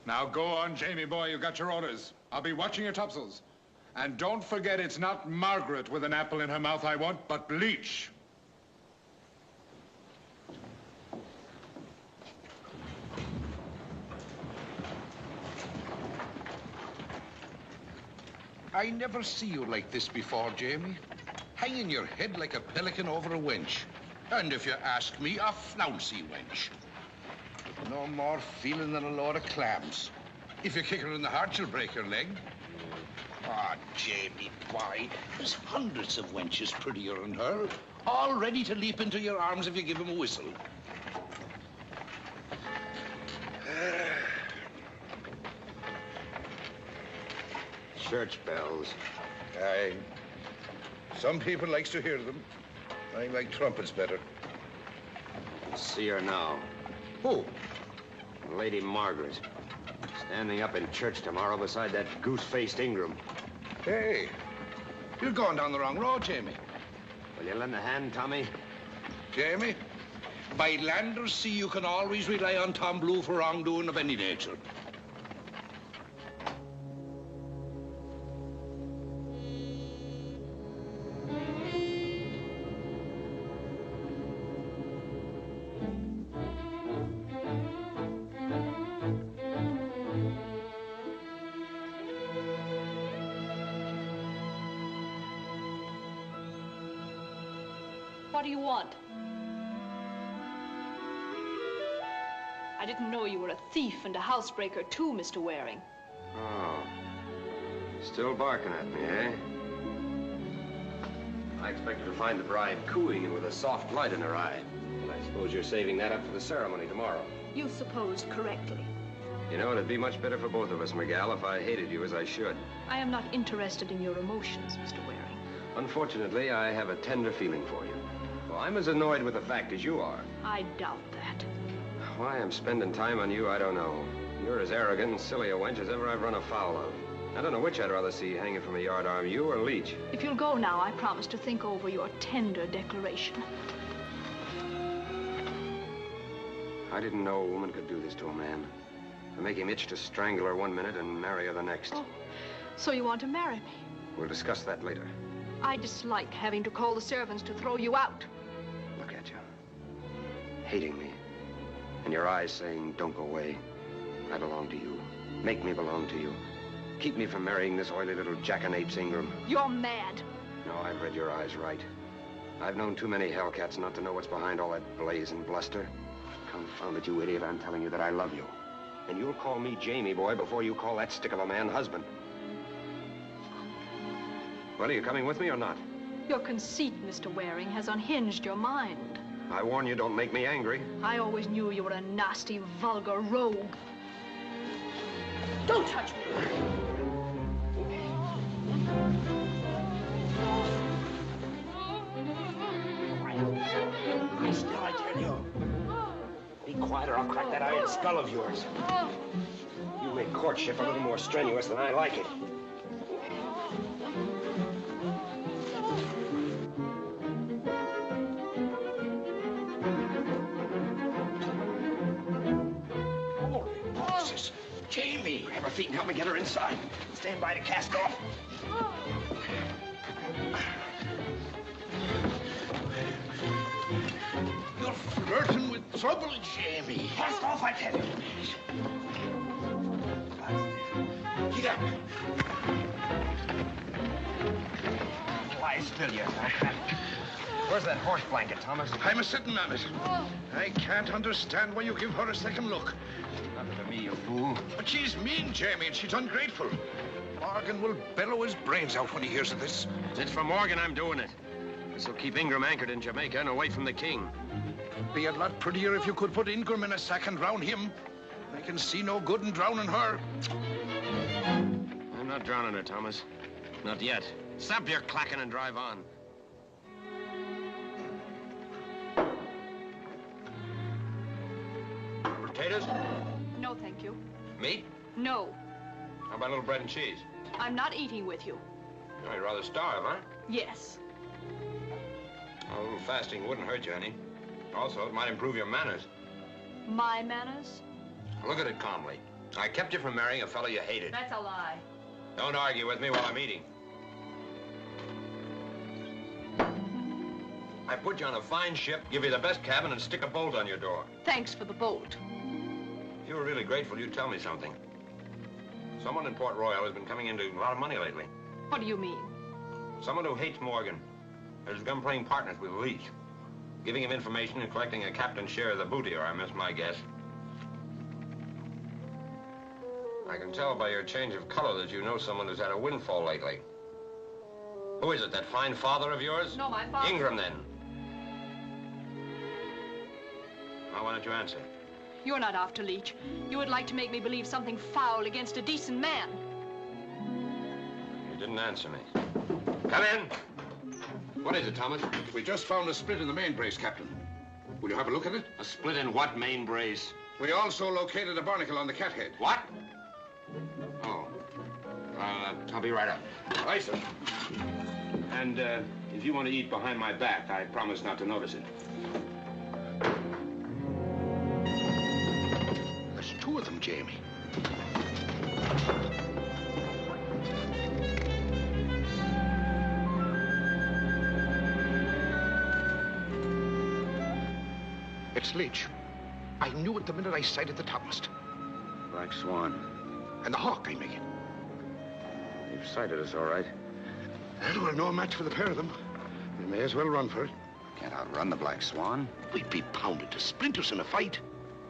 Now go on, Jamie boy, you got your orders. I'll be watching your topsails. And don't forget it's not Margaret with an apple in her mouth I want, but Bleach. I never see you like this before, Jamie. Hanging your head like a pelican over a wench. And if you ask me, a flouncy wench. No more feeling than a load of clams. If you kick her in the heart, she'll break her leg. Ah, Jamie, boy, there's hundreds of wenches prettier than her, all ready to leap into your arms if you give them a whistle. Church bells. Aye. Some people likes to hear them. I like trumpets better. See her now. Who? Lady Margaret. Standing up in church tomorrow beside that goose-faced Ingram. Hey, you're going down the wrong road, Jamie. Will you lend a hand, Tommy? Jamie, by land or sea, you can always rely on Tom Blue for wrongdoing of any nature. What do you want? I didn't know you were a thief and a housebreaker too, Mr. Waring. Oh. Still barking at me, eh? I expected to find the bride cooing and with a soft light in her eye. And I suppose you're saving that up for the ceremony tomorrow. You supposed correctly. You know, it'd be much better for both of us, Miguel, if I hated you as I should. I am not interested in your emotions, Mr. Waring. Unfortunately, I have a tender feeling for you. Well, I'm as annoyed with the fact as you are. I doubt that. Why I'm spending time on you, I don't know. You're as arrogant and silly a wench as ever I've run afoul of. I don't know which I'd rather see hanging from a yardarm, you or Leach. If you'll go now, I promise to think over your tender declaration. I didn't know a woman could do this to a man. To make him itch to strangle her one minute and marry her the next. Oh, so you want to marry me? We'll discuss that later. I dislike having to call the servants to throw you out. Look at you. Hating me. And your eyes saying, don't go away. I belong to you. Make me belong to you. Keep me from marrying this oily little jackanapes Ingram. You're mad. No, I've read your eyes right. I've known too many hellcats not to know what's behind all that blaze and bluster. Confound it, you idiot, I'm telling you that I love you. And you'll call me Jamie boy before you call that stick of a man husband. Well, are you coming with me or not? Your conceit, Mr. Waring, has unhinged your mind. I warn you, don't make me angry. I always knew you were a nasty, vulgar rogue. Don't touch me! Lie still, I tell you. Be quiet or I'll crack that iron skull of yours. You make courtship a little more strenuous than I like it. Jamie! Grab her feet and help me get her inside. Stand by to cast off. You're flirting with trouble, Jamie. Cast off, I tell you. Get up. Lie Lie still, you fat. Where's that horse blanket, Thomas? I'm a-sitting on it. I can't understand why you give her a second look. Nothing to me, you fool. But she's mean, Jamie, and she's ungrateful. Morgan will bellow his brains out when he hears of this. It's for Morgan I'm doing it. This'll keep Ingram anchored in Jamaica and away from the king. Be a lot prettier if you could put Ingram in a sack and drown him. I can see no good in drowning her. I'm not drowning her, Thomas. Not yet. Stop your clacking and drive on. Potatoes? No, thank you. Meat? No. How about a little bread and cheese? I'm not eating with you. Oh, you'd rather starve, huh? Yes. A little fasting wouldn't hurt you any. Also, it might improve your manners. My manners? Look at it calmly. I kept you from marrying a fellow you hated. That's a lie. Don't argue with me while I'm eating. I put you on a fine ship, give you the best cabin, and stick a bolt on your door. Thanks for the bolt. If you were really grateful, you'd tell me something. Someone in Port Royal has been coming into a lot of money lately. What do you mean? Someone who hates Morgan has begun playing partners with Leach, giving him information and collecting a captain's share of the booty, or I miss my guess. I can tell by your change of color that you know someone who's had a windfall lately. Who is it, that fine father of yours? No, my father. Ingram, then. Now, why don't you answer? You're not after Leach. You would like to make me believe something foul against a decent man. You didn't answer me. Come in. What is it, Thomas? We just found a split in the main brace, Captain. Will you have a look at it? A split in what main brace? We also located a barnacle on the cathead. What? Oh. I'll be right up. Aye, sir. And if you want to eat behind my back, I promise not to notice it. There's two of them, Jamie. It's Leach. I knew it the minute I sighted the topmast. Black Swan. And the Hawk, I make it. You've sighted us, all right. Well, we're no match for the pair of them. We may as well run for it. Can't outrun the Black Swan. We'd be pounded to splinters in a fight.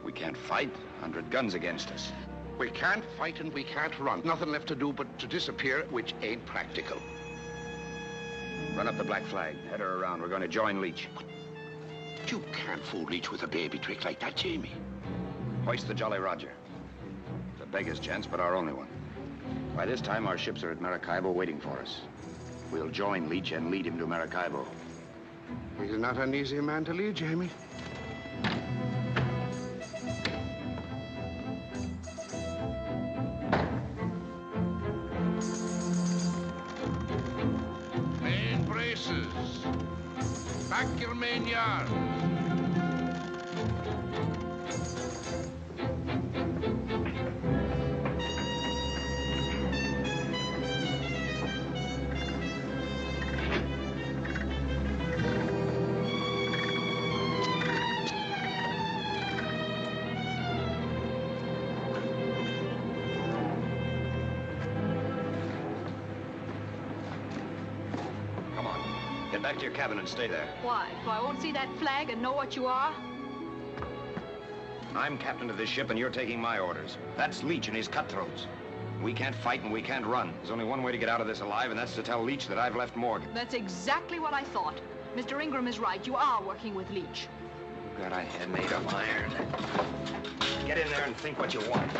We can't fight. 100 guns against us. We can't fight and we can't run. Nothing left to do but to disappear, which ain't practical. Run up the black flag. Head her around. We're going to join Leach. You can't fool Leach with a baby trick like that, Jamie. Hoist the Jolly Roger. It's a beggar's chance, but our only one. By this time, our ships are at Maracaibo waiting for us. We'll join Leach and lead him to Maracaibo. He's not an easy man to lead, Jamie. Main braces. Back your main yard. Get back to your cabin and stay there. Why? So I won't see that flag and know what you are? I'm captain of this ship, and you're taking my orders. That's Leach and his cutthroats. We can't fight and we can't run. There's only one way to get out of this alive, and that's to tell Leach that I've left Morgan. That's exactly what I thought. Mr. Ingram is right. You are working with Leach. You've got a head made of iron. Get in there and think what you want.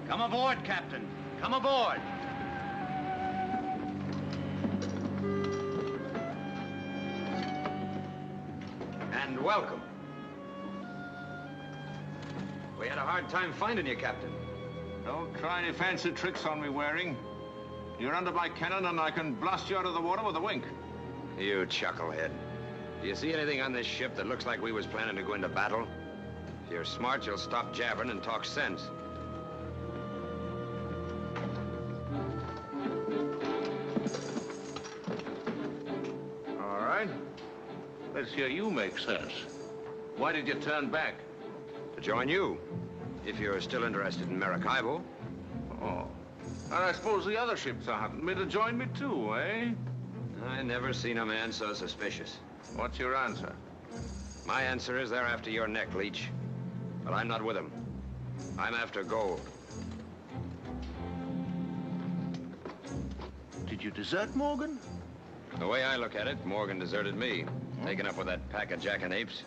Come aboard, Captain. Come aboard. And welcome. We had a hard time finding you, Captain. Don't try any fancy tricks on me, Waring. You're under my cannon, and I can blast you out of the water with a wink. You chucklehead. Do you see anything on this ship that looks like we was planning to go into battle? If you're smart, you'll stop jabbering and talk sense. Let's hear you make sense. Why did you turn back? To join you, if you're still interested in Maracaibo. Oh. And I suppose the other ships are hunting me to join me too, eh? I never seen a man so suspicious. What's your answer? My answer is they're after your neck, Leech. But I'm not with them. I'm after gold. Did you desert Morgan? The way I look at it, Morgan deserted me, taken up with that pack of jackanapes.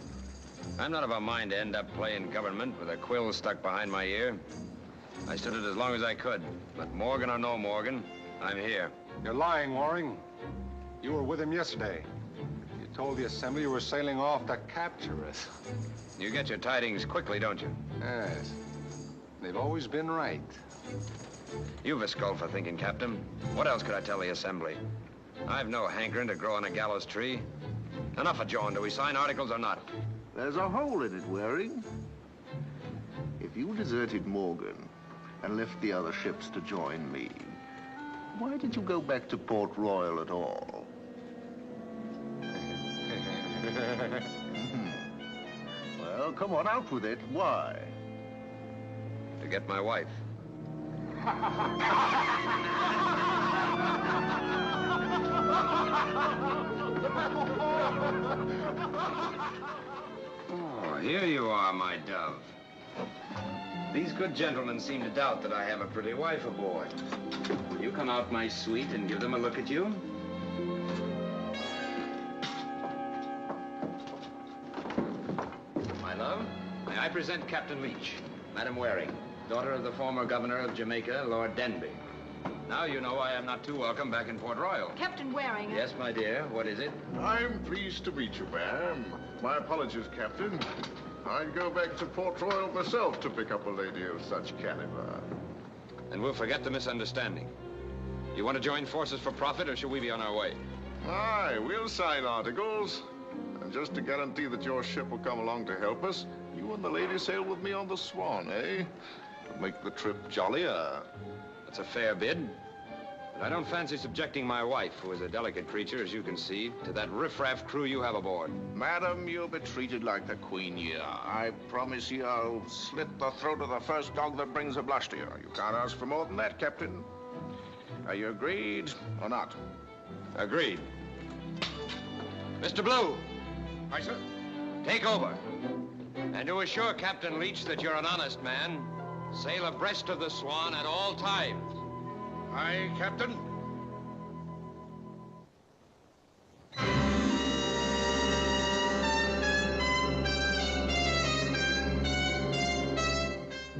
I'm not of a mind to end up playing government with a quill stuck behind my ear. I stood it as long as I could, but Morgan or no Morgan, I'm here. You're lying, Waring. You were with him yesterday. You told the Assembly you were sailing off to capture us. You get your tidings quickly, don't you? Yes. They've always been right. You've a skull for thinking, Captain. What else could I tell the Assembly? I've no hankering to grow on a gallows tree. Enough of jawing. Do we sign articles or not? There's a hole in it, Waring. If you deserted Morgan and left the other ships to join me, why did you go back to Port Royal at all? Well, come on, out with it. Why? To get my wife. Oh, here you are, my dove. These good gentlemen seem to doubt that I have a pretty wife aboard. Will you come out, my sweet, and give them a look at you? My love, may I present Captain Leech, Madam Waring, daughter of the former governor of Jamaica, Lord Denby. Now you know I am not too welcome back in Port Royal. Captain Waring. Yes, my dear. What is it? I'm pleased to meet you, ma'am. My apologies, Captain. I'd go back to Port Royal myself to pick up a lady of such caliber. And we'll forget the misunderstanding. You want to join forces for profit, or shall we be on our way? Aye, we'll sign articles. And just to guarantee that your ship will come along to help us, you and the lady sail with me on the Swan, eh? To make the trip jollier. That's a fair bid. But I don't fancy subjecting my wife, who is a delicate creature, as you can see, to that riffraff crew you have aboard. Madam, you'll be treated like the Queen you are. I promise you I'll slit the throat of the first dog that brings a blush to you. You can't ask for more than that, Captain. Are you agreed or not? Agreed. Mr. Blue. Aye, sir. Take over. And to assure Captain Leech that you're an honest man, sail abreast of the Swan at all times. Aye, Captain.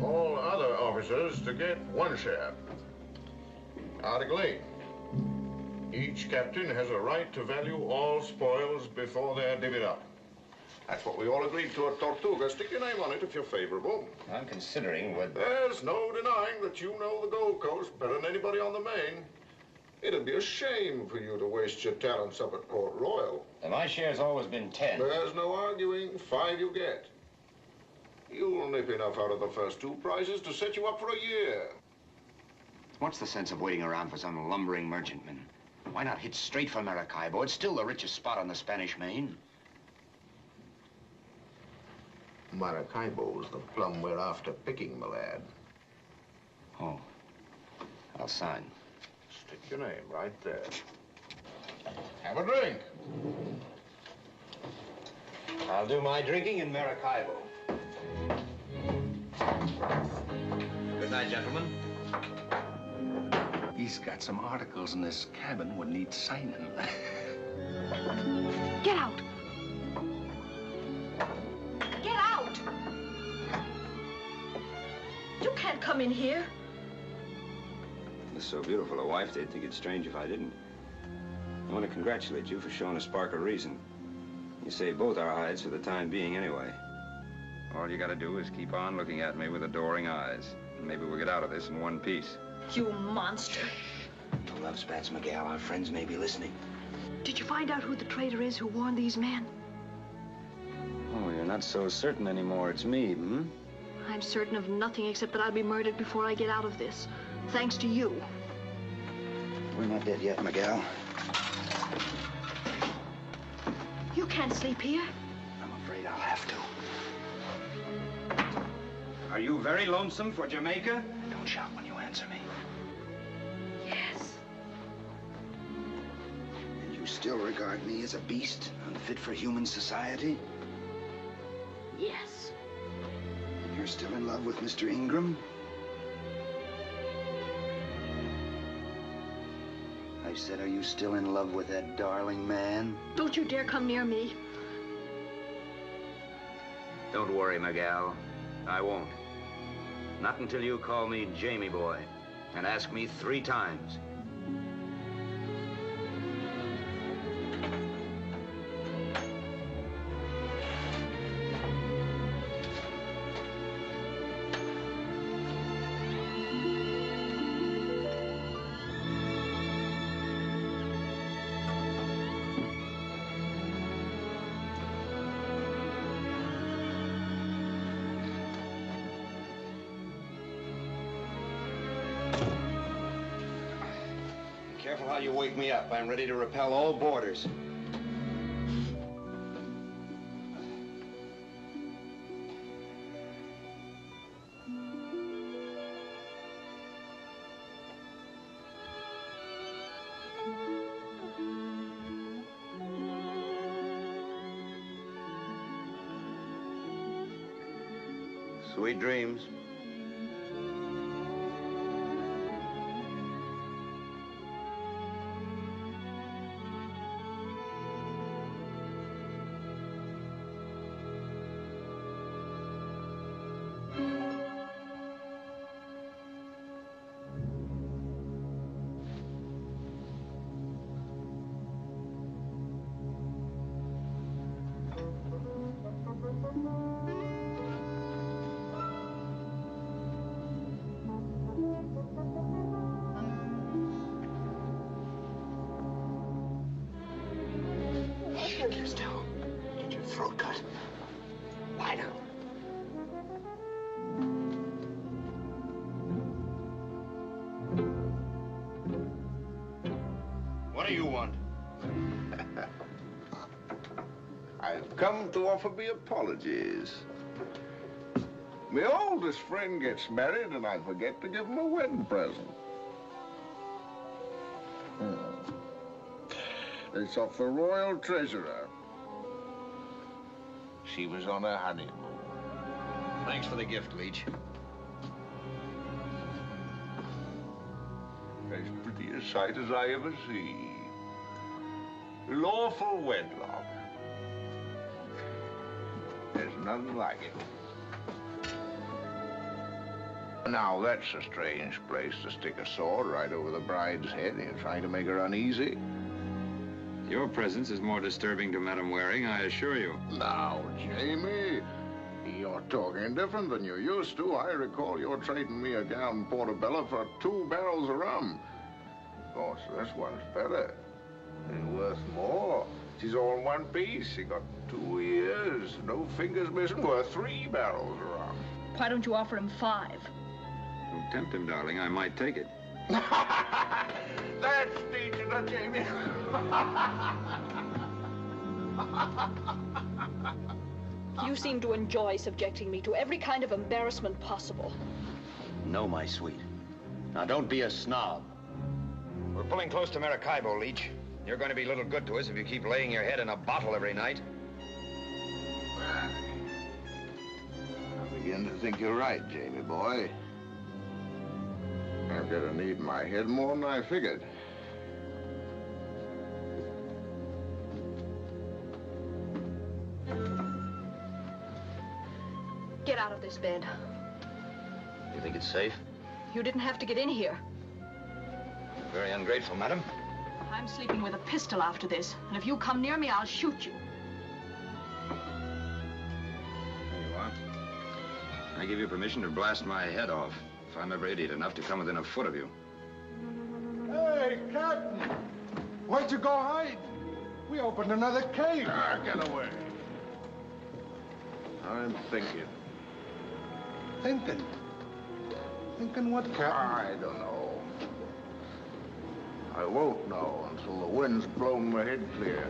All other officers to get one share. Article 8. Each captain has a right to value all spoils before they're divvied up. That's what we all agreed to at Tortuga. Stick your name on it if you're favorable. I'm considering what... There's no denying that you know the Gold Coast better than anybody on the Main. It'd be a shame for you to waste your talents up at Port Royal. And my share's always been 10. There's no arguing. 5 you get. You'll nip enough out of the first 2 prizes to set you up for a year. What's the sense of waiting around for some lumbering merchantman? Why not hit straight for Maracaibo? It's still the richest spot on the Spanish Main. Maracaibo's the plum we're after picking, my lad. Oh. I'll sign. Stick your name right there. Have a drink. I'll do my drinking in Maracaibo. Good night, gentlemen. He's got some articles in this cabin would need signing. Get out! Get out! You can't come in here. With so beautiful a wife, they'd think it strange if I didn't. I want to congratulate you for showing a spark of reason. You saved both our hides for the time being anyway. All you gotta do is keep on looking at me with adoring eyes. And maybe we'll get out of this in one piece. You monster. No love spats, Miguel. Our friends may be listening. Did you find out who the traitor is who warned these men? Oh, you're not so certain anymore it's me, hmm? I'm certain of nothing except that I'll be murdered before I get out of this. Thanks to you. We're not dead yet, Miguel. You can't sleep here. I'm afraid I'll have to. Are you very lonesome for Jamaica? Don't shout when you answer me. Yes. And you still regard me as a beast, unfit for human society? Yes. And you're still in love with Mr. Ingram? I said, are you still in love with that darling man? Don't you dare come near me. Don't worry, Miguel. I won't. Not until you call me Jamie Boy and ask me 3 times. Careful how you wake me up. I'm ready to repel all boarders. Sweet dreams. Keep still. Get your throat cut. Lie down. What do you want? I've come to offer me apologies. My oldest friend gets married and I forget to give him a wedding present. It's of the royal treasurer. She was on her honeymoon. Thanks for the gift, Leech. As pretty a sight as I ever see. Lawful wedlock. There's nothing like it. Now, that's a strange place to stick a sword right over the bride's head. You're trying to make her uneasy. Your presence is more disturbing to Madame Waring, I assure you. Now, Jamie, you're talking different than you used to. I recall you're trading me a gallon portobello for 2 barrels of rum. Of course, this one's better and worth more. She's all in one piece. She got 2 ears, no fingers missing, worth 3 barrels of rum. Why don't you offer him 5? Don't tempt him, darling. I might take it. That's teaching her, Jamie. You seem to enjoy subjecting me to every kind of embarrassment possible. No, my sweet. Now, don't be a snob. We're pulling close to Maracaibo, Leech. You're going to be little good to us if you keep laying your head in a bottle every night. I begin to think you're right, Jamie boy. I'm gonna need my head more than I figured. Get out of this bed. You think it's safe? You didn't have to get in here. Very ungrateful, madam. I'm sleeping with a pistol after this, and if you come near me, I'll shoot you. There you are. I give you permission to blast my head off if I'm ever idiot enough to come within a foot of you. Hey, Captain! Where'd you go hide? We opened another cave. Ah, get away. I'm thinking. Thinking? Thinking what, Captain? I don't know. I won't know until the wind's blown my head clear.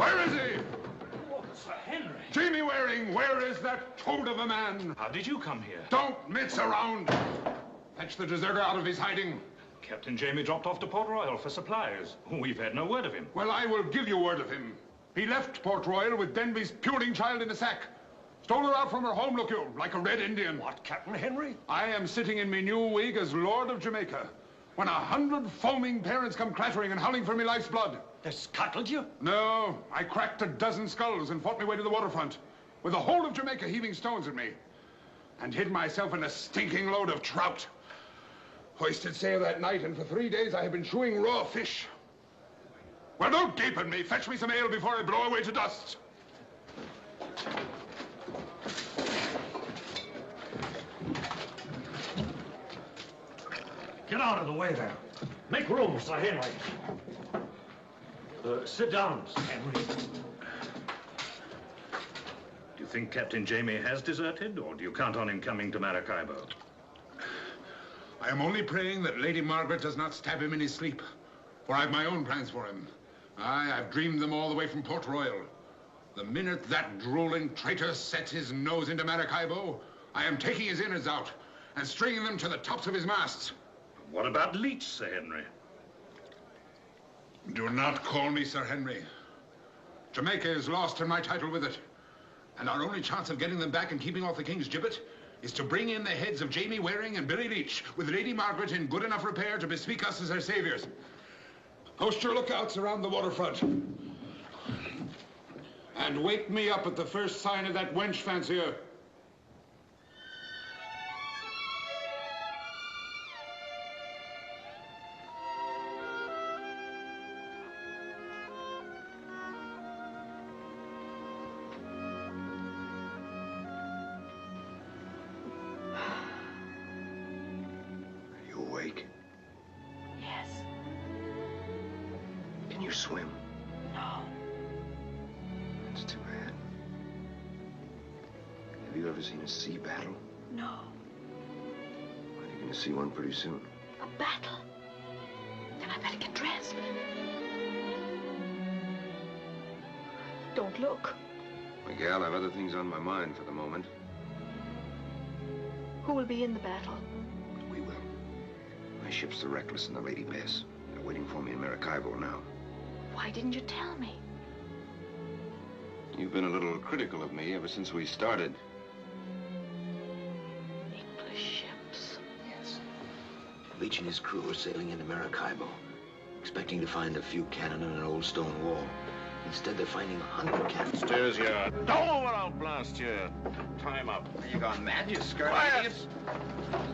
Where is he? Oh, Sir Henry. Jamie Waring, where is that toad of a man? How did you come here? Don't mince around. Fetch the deserter out of his hiding. Captain Jamie dropped off to Port Royal for supplies. We've had no word of him. Well, I will give you word of him. He left Port Royal with Denby's puling child in a sack. Stole her out from her home, look you, like a red Indian. What, Captain Henry? I am sitting in me new wig as Lord of Jamaica, when 100 foaming parents come clattering and howling for me life's blood. They scuttled you? No, I cracked a dozen skulls and fought my way to the waterfront, with the whole of Jamaica heaving stones at me, and hid myself in a stinking load of trout. Hoisted sail that night, and for 3 days I have been chewing raw fish. Well, don't gape at me. Fetch me some ale before I blow away to dust. Get out of the way there. Make room, Sir Henry. Sit down, Sir Henry. Do you think Captain Jamie has deserted, or do you count on him coming to Maracaibo? I am only praying that Lady Margaret does not stab him in his sleep, for I've my own plans for him. Aye, I've dreamed them all the way from Port Royal. The minute that drooling traitor sets his nose into Maracaibo, I am taking his innards out and stringing them to the tops of his masts. What about Leach, Sir Henry? Do not call me Sir Henry. Jamaica is lost and my title with it. And our only chance of getting them back and keeping off the King's gibbet is to bring in the heads of Jamie Waring and Billy Leach, with Lady Margaret in good enough repair to bespeak us as her saviors. Post your lookouts around the waterfront. And wake me up at the first sign of that wench fancier. Swim. No. That's too bad. Have you ever seen a sea battle? No. Well, you're going to see one pretty soon. A battle? Then I better get dressed. Don't look. Miguel, I have other things on my mind for the moment. Who will be in the battle? We will. My ship's the Reckless and the Lady Bess. They're waiting for me in Maracaibo now. Why didn't you tell me? You've been a little critical of me ever since we started. English ships. Yes. Leach and his crew are sailing into Maracaibo, expecting to find a few cannon and an old stone wall. Instead, they're finding 100 cannons. Stairs yard. Don't or I'll blast you. Time up. Are you gone mad, you skirt idiots?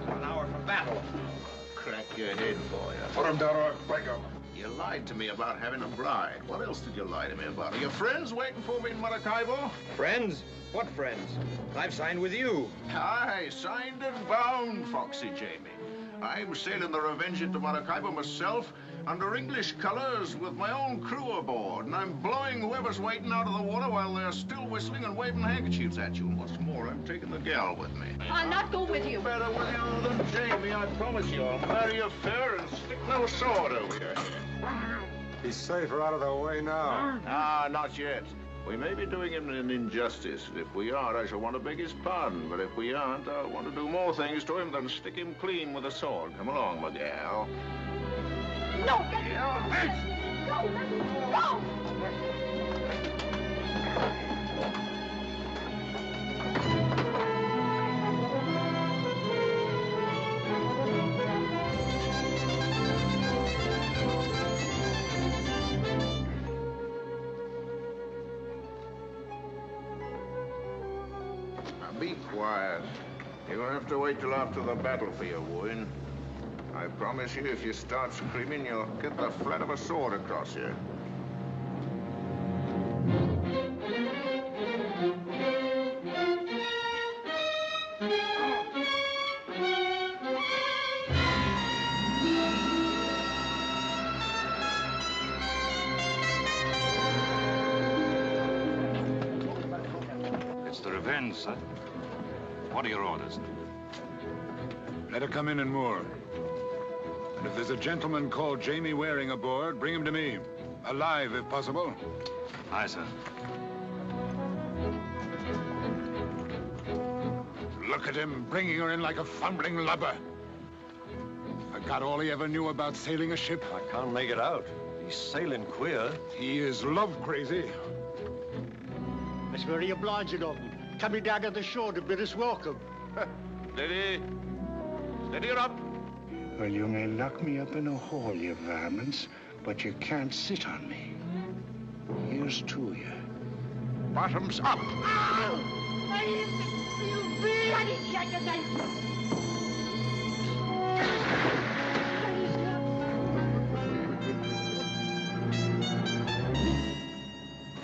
1 hour from battle. Crack your head for you. Put him down or break him. You lied to me about having a bride. What else did you lie to me about? Are your friends waiting for me in Maracaibo? Friends? What friends? I've signed with you. Aye, signed and bound, Foxy Jamie. I'm sailing the Revenge into Maracaibo myself under English colors with my own crew aboard, and I'm blowing whoever's waiting out of the water while they're still whistling and waving handkerchiefs at you. And what's more, I'm taking the gal with me. I'll not go with you. Better with you than Jamie, I promise you. I'll marry you fair and stick no sword over your head. He's safer out of the way now. Ah, not yet. We may be doing him an injustice, and if we are, I shall want to beg his pardon. But if we aren't, I'll want to do more things to him than stick him clean with a sword. Come along, my gal. No! Go! Go! Now be quiet. You'll have to wait till after the battle for your wooing. I promise you, if you start screaming, you'll get the flat of a sword across you. It's the Revenge, sir. What are your orders? Let her come in and moor. And if there's a gentleman called Jamie Waring aboard, bring him to me. Alive, if possible. Aye, sir. Look at him, bringing her in like a fumbling lubber. Forgot all he ever knew about sailing a ship. I can't make it out. He's sailing queer. He is love crazy. It's very obliging of him. Coming down to the shore to bid us welcome. Steady. Steady her up. Well, you may lock me up in a hall, you varmints, but you can't sit on me. Here's to you. Bottoms up.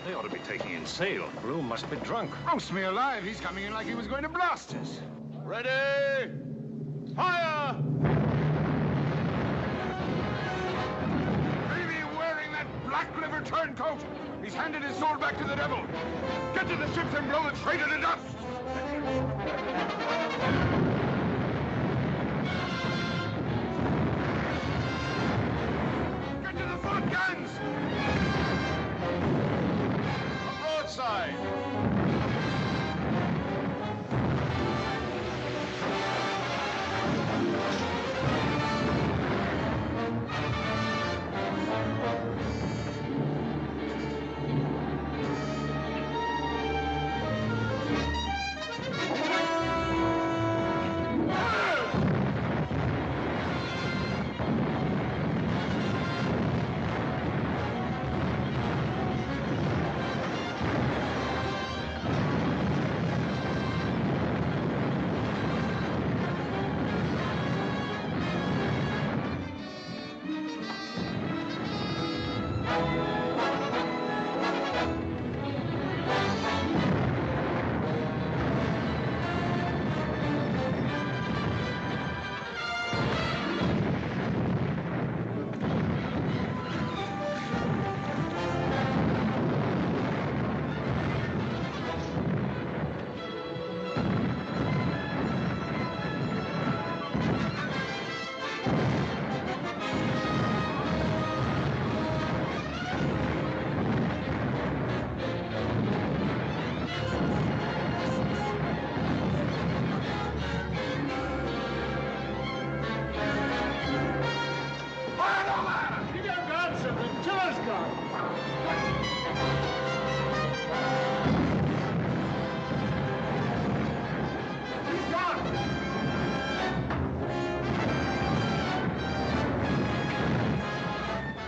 They ought to be taking in sail. Broom must be drunk. Roast me alive. He's coming in like he was going to blast us. Ready! Fire! Maybe wearing that black liver turncoat. He's handed his sword back to the devil. Get to the ships and blow it straight into dust. Get to the front guns. Broadside!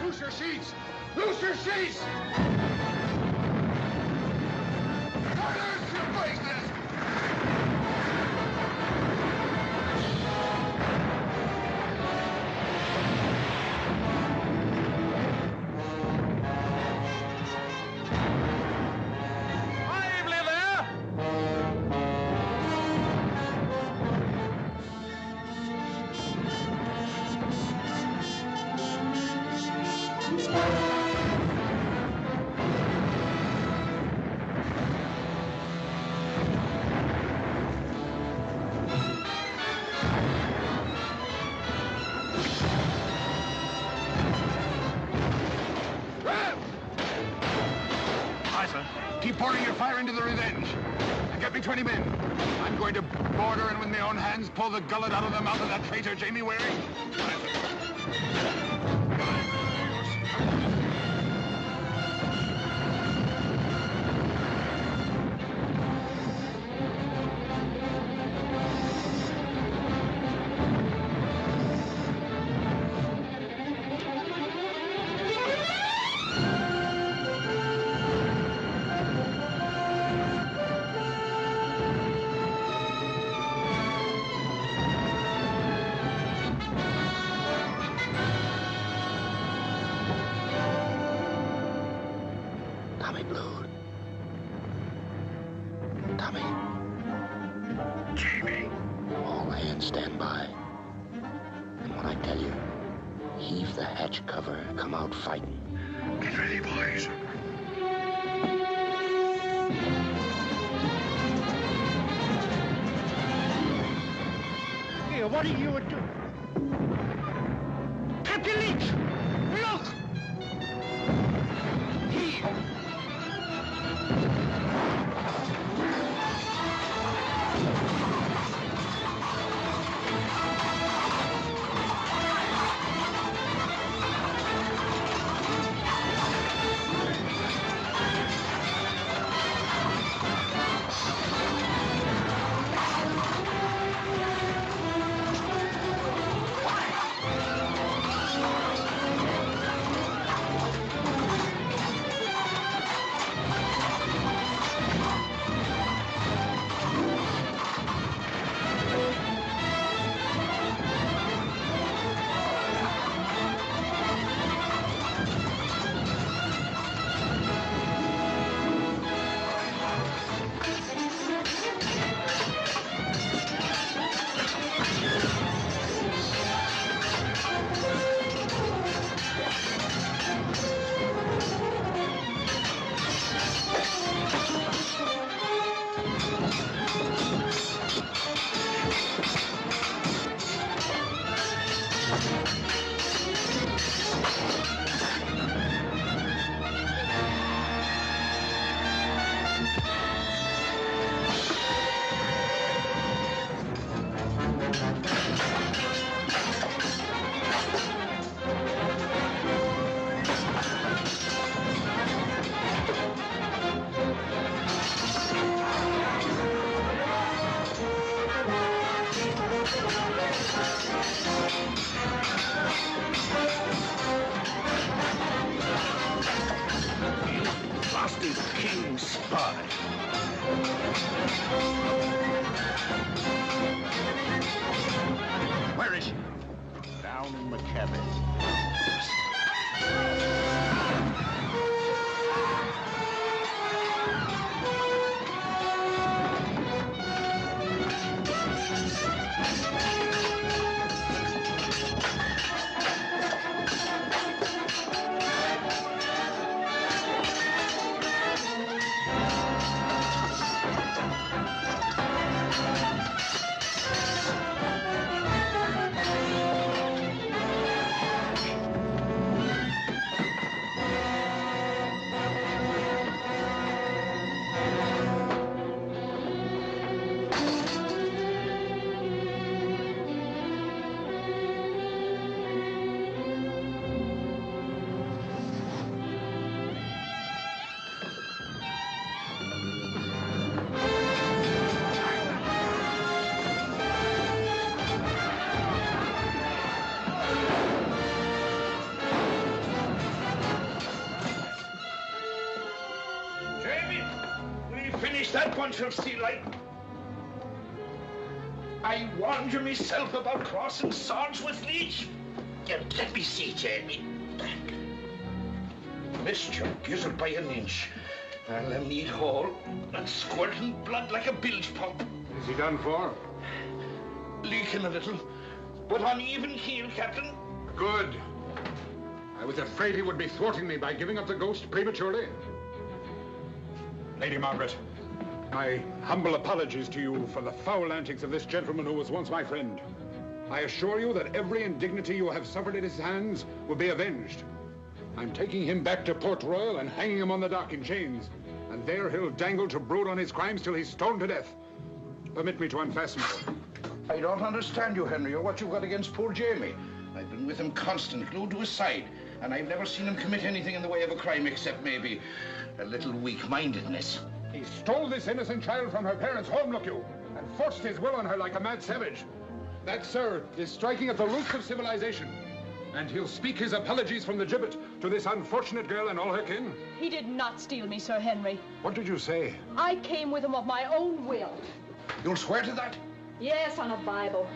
Loose your sheets! Loose your sheets! Loose your faces! Lively there! Aye, sir. Keep pouring your fire into the Revenge. And get me 20 men. I'm going to board her and with my own hands pull the gullet out of the mouth of that traitor Jamie Waring. Tommy Blue. Tommy. Jamie. All hands stand by. And when I tell you, heave the hatch cover, come out fighting. Get ready, boys. Here, what are you doing? Captain Leach! Look! Heave! spy. Where is she? Down in the cabin. Jamie, will you finish that bunch of steel light? I warned you myself about crossing swords with Leech. Let me see, Jamie. Missed your gizzard by an inch. And a neat hole and squirting blood like a bilge pump. Is he done for? Leaking a little, but on even keel, Captain. Good. I was afraid he would be thwarting me by giving up the ghost prematurely. Lady Margaret, my humble apologies to you for the foul antics of this gentleman who was once my friend. I assure you that every indignity you have suffered at his hands will be avenged. I'm taking him back to Port Royal and hanging him on the dock in chains. And there he'll dangle to brood on his crimes till he's stoned to death. Permit me to unfasten him. I don't understand you, Henry, or what you've got against poor Jamie. I've been with him constant, glued to his side, and I've never seen him commit anything in the way of a crime except maybe a little weak-mindedness. He stole this innocent child from her parents' home, look you, and forced his will on her like a mad savage. That, sir, is striking at the roots of civilization. And he'll speak his apologies from the gibbet to this unfortunate girl and all her kin. He did not steal me, Sir Henry. What did you say? I came with him of my own will. You'll swear to that? Yes, on a Bible.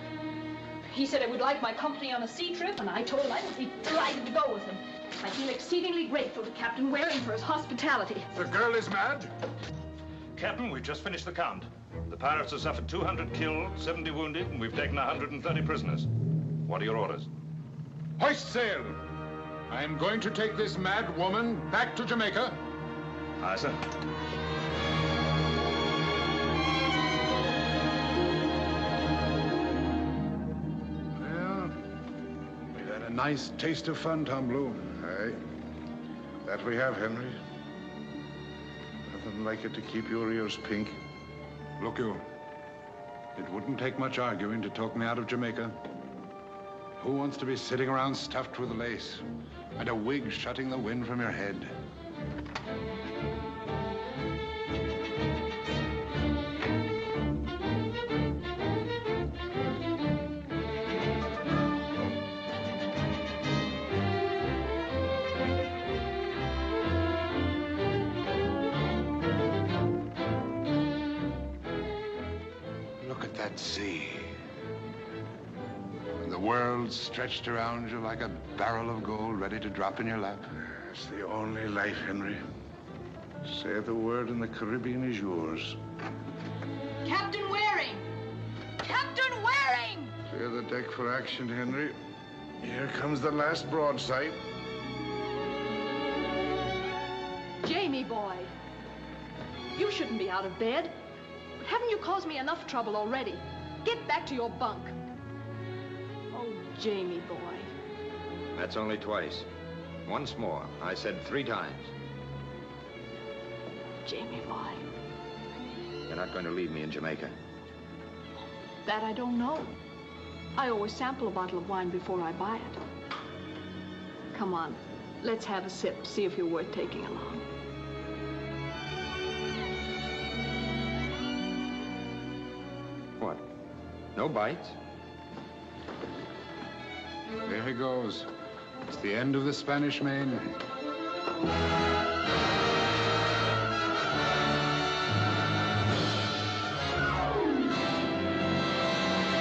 He said I would like my company on a sea trip, and I told him I would be delighted to go with him. I feel exceedingly grateful to Captain Waring for his hospitality. The girl is mad? Captain, we've just finished the count. The pirates have suffered 200 killed, 70 wounded, and we've taken 130 prisoners. What are your orders? Hoist sail! I am going to take this mad woman back to Jamaica. Aye, sir. Well, we've had a nice taste of fun, Tom Blue. Aye. That we have, Henry. Nothing like it to keep your ears pink. Look you, it wouldn't take much arguing to talk me out of Jamaica. Who wants to be sitting around stuffed with lace and a wig shutting the wind from your head? Look at that sea. The world stretched around you like a barrel of gold ready to drop in your lap. It's the only life, Henry. Say the word and the Caribbean is yours. Captain Waring! Captain Waring! Clear the deck for action, Henry. Here comes the last broadside. Jamie boy, you shouldn't be out of bed. Haven't you caused me enough trouble already? Get back to your bunk. Oh, Jamie boy. That's only twice. Once more. I said 3 times. Jamie boy. You're not going to leave me in Jamaica. That I don't know. I always sample a bottle of wine before I buy it. Come on, let's have a sip, see if you're worth taking along. What? No bites? There he goes. It's the end of the Spanish Main.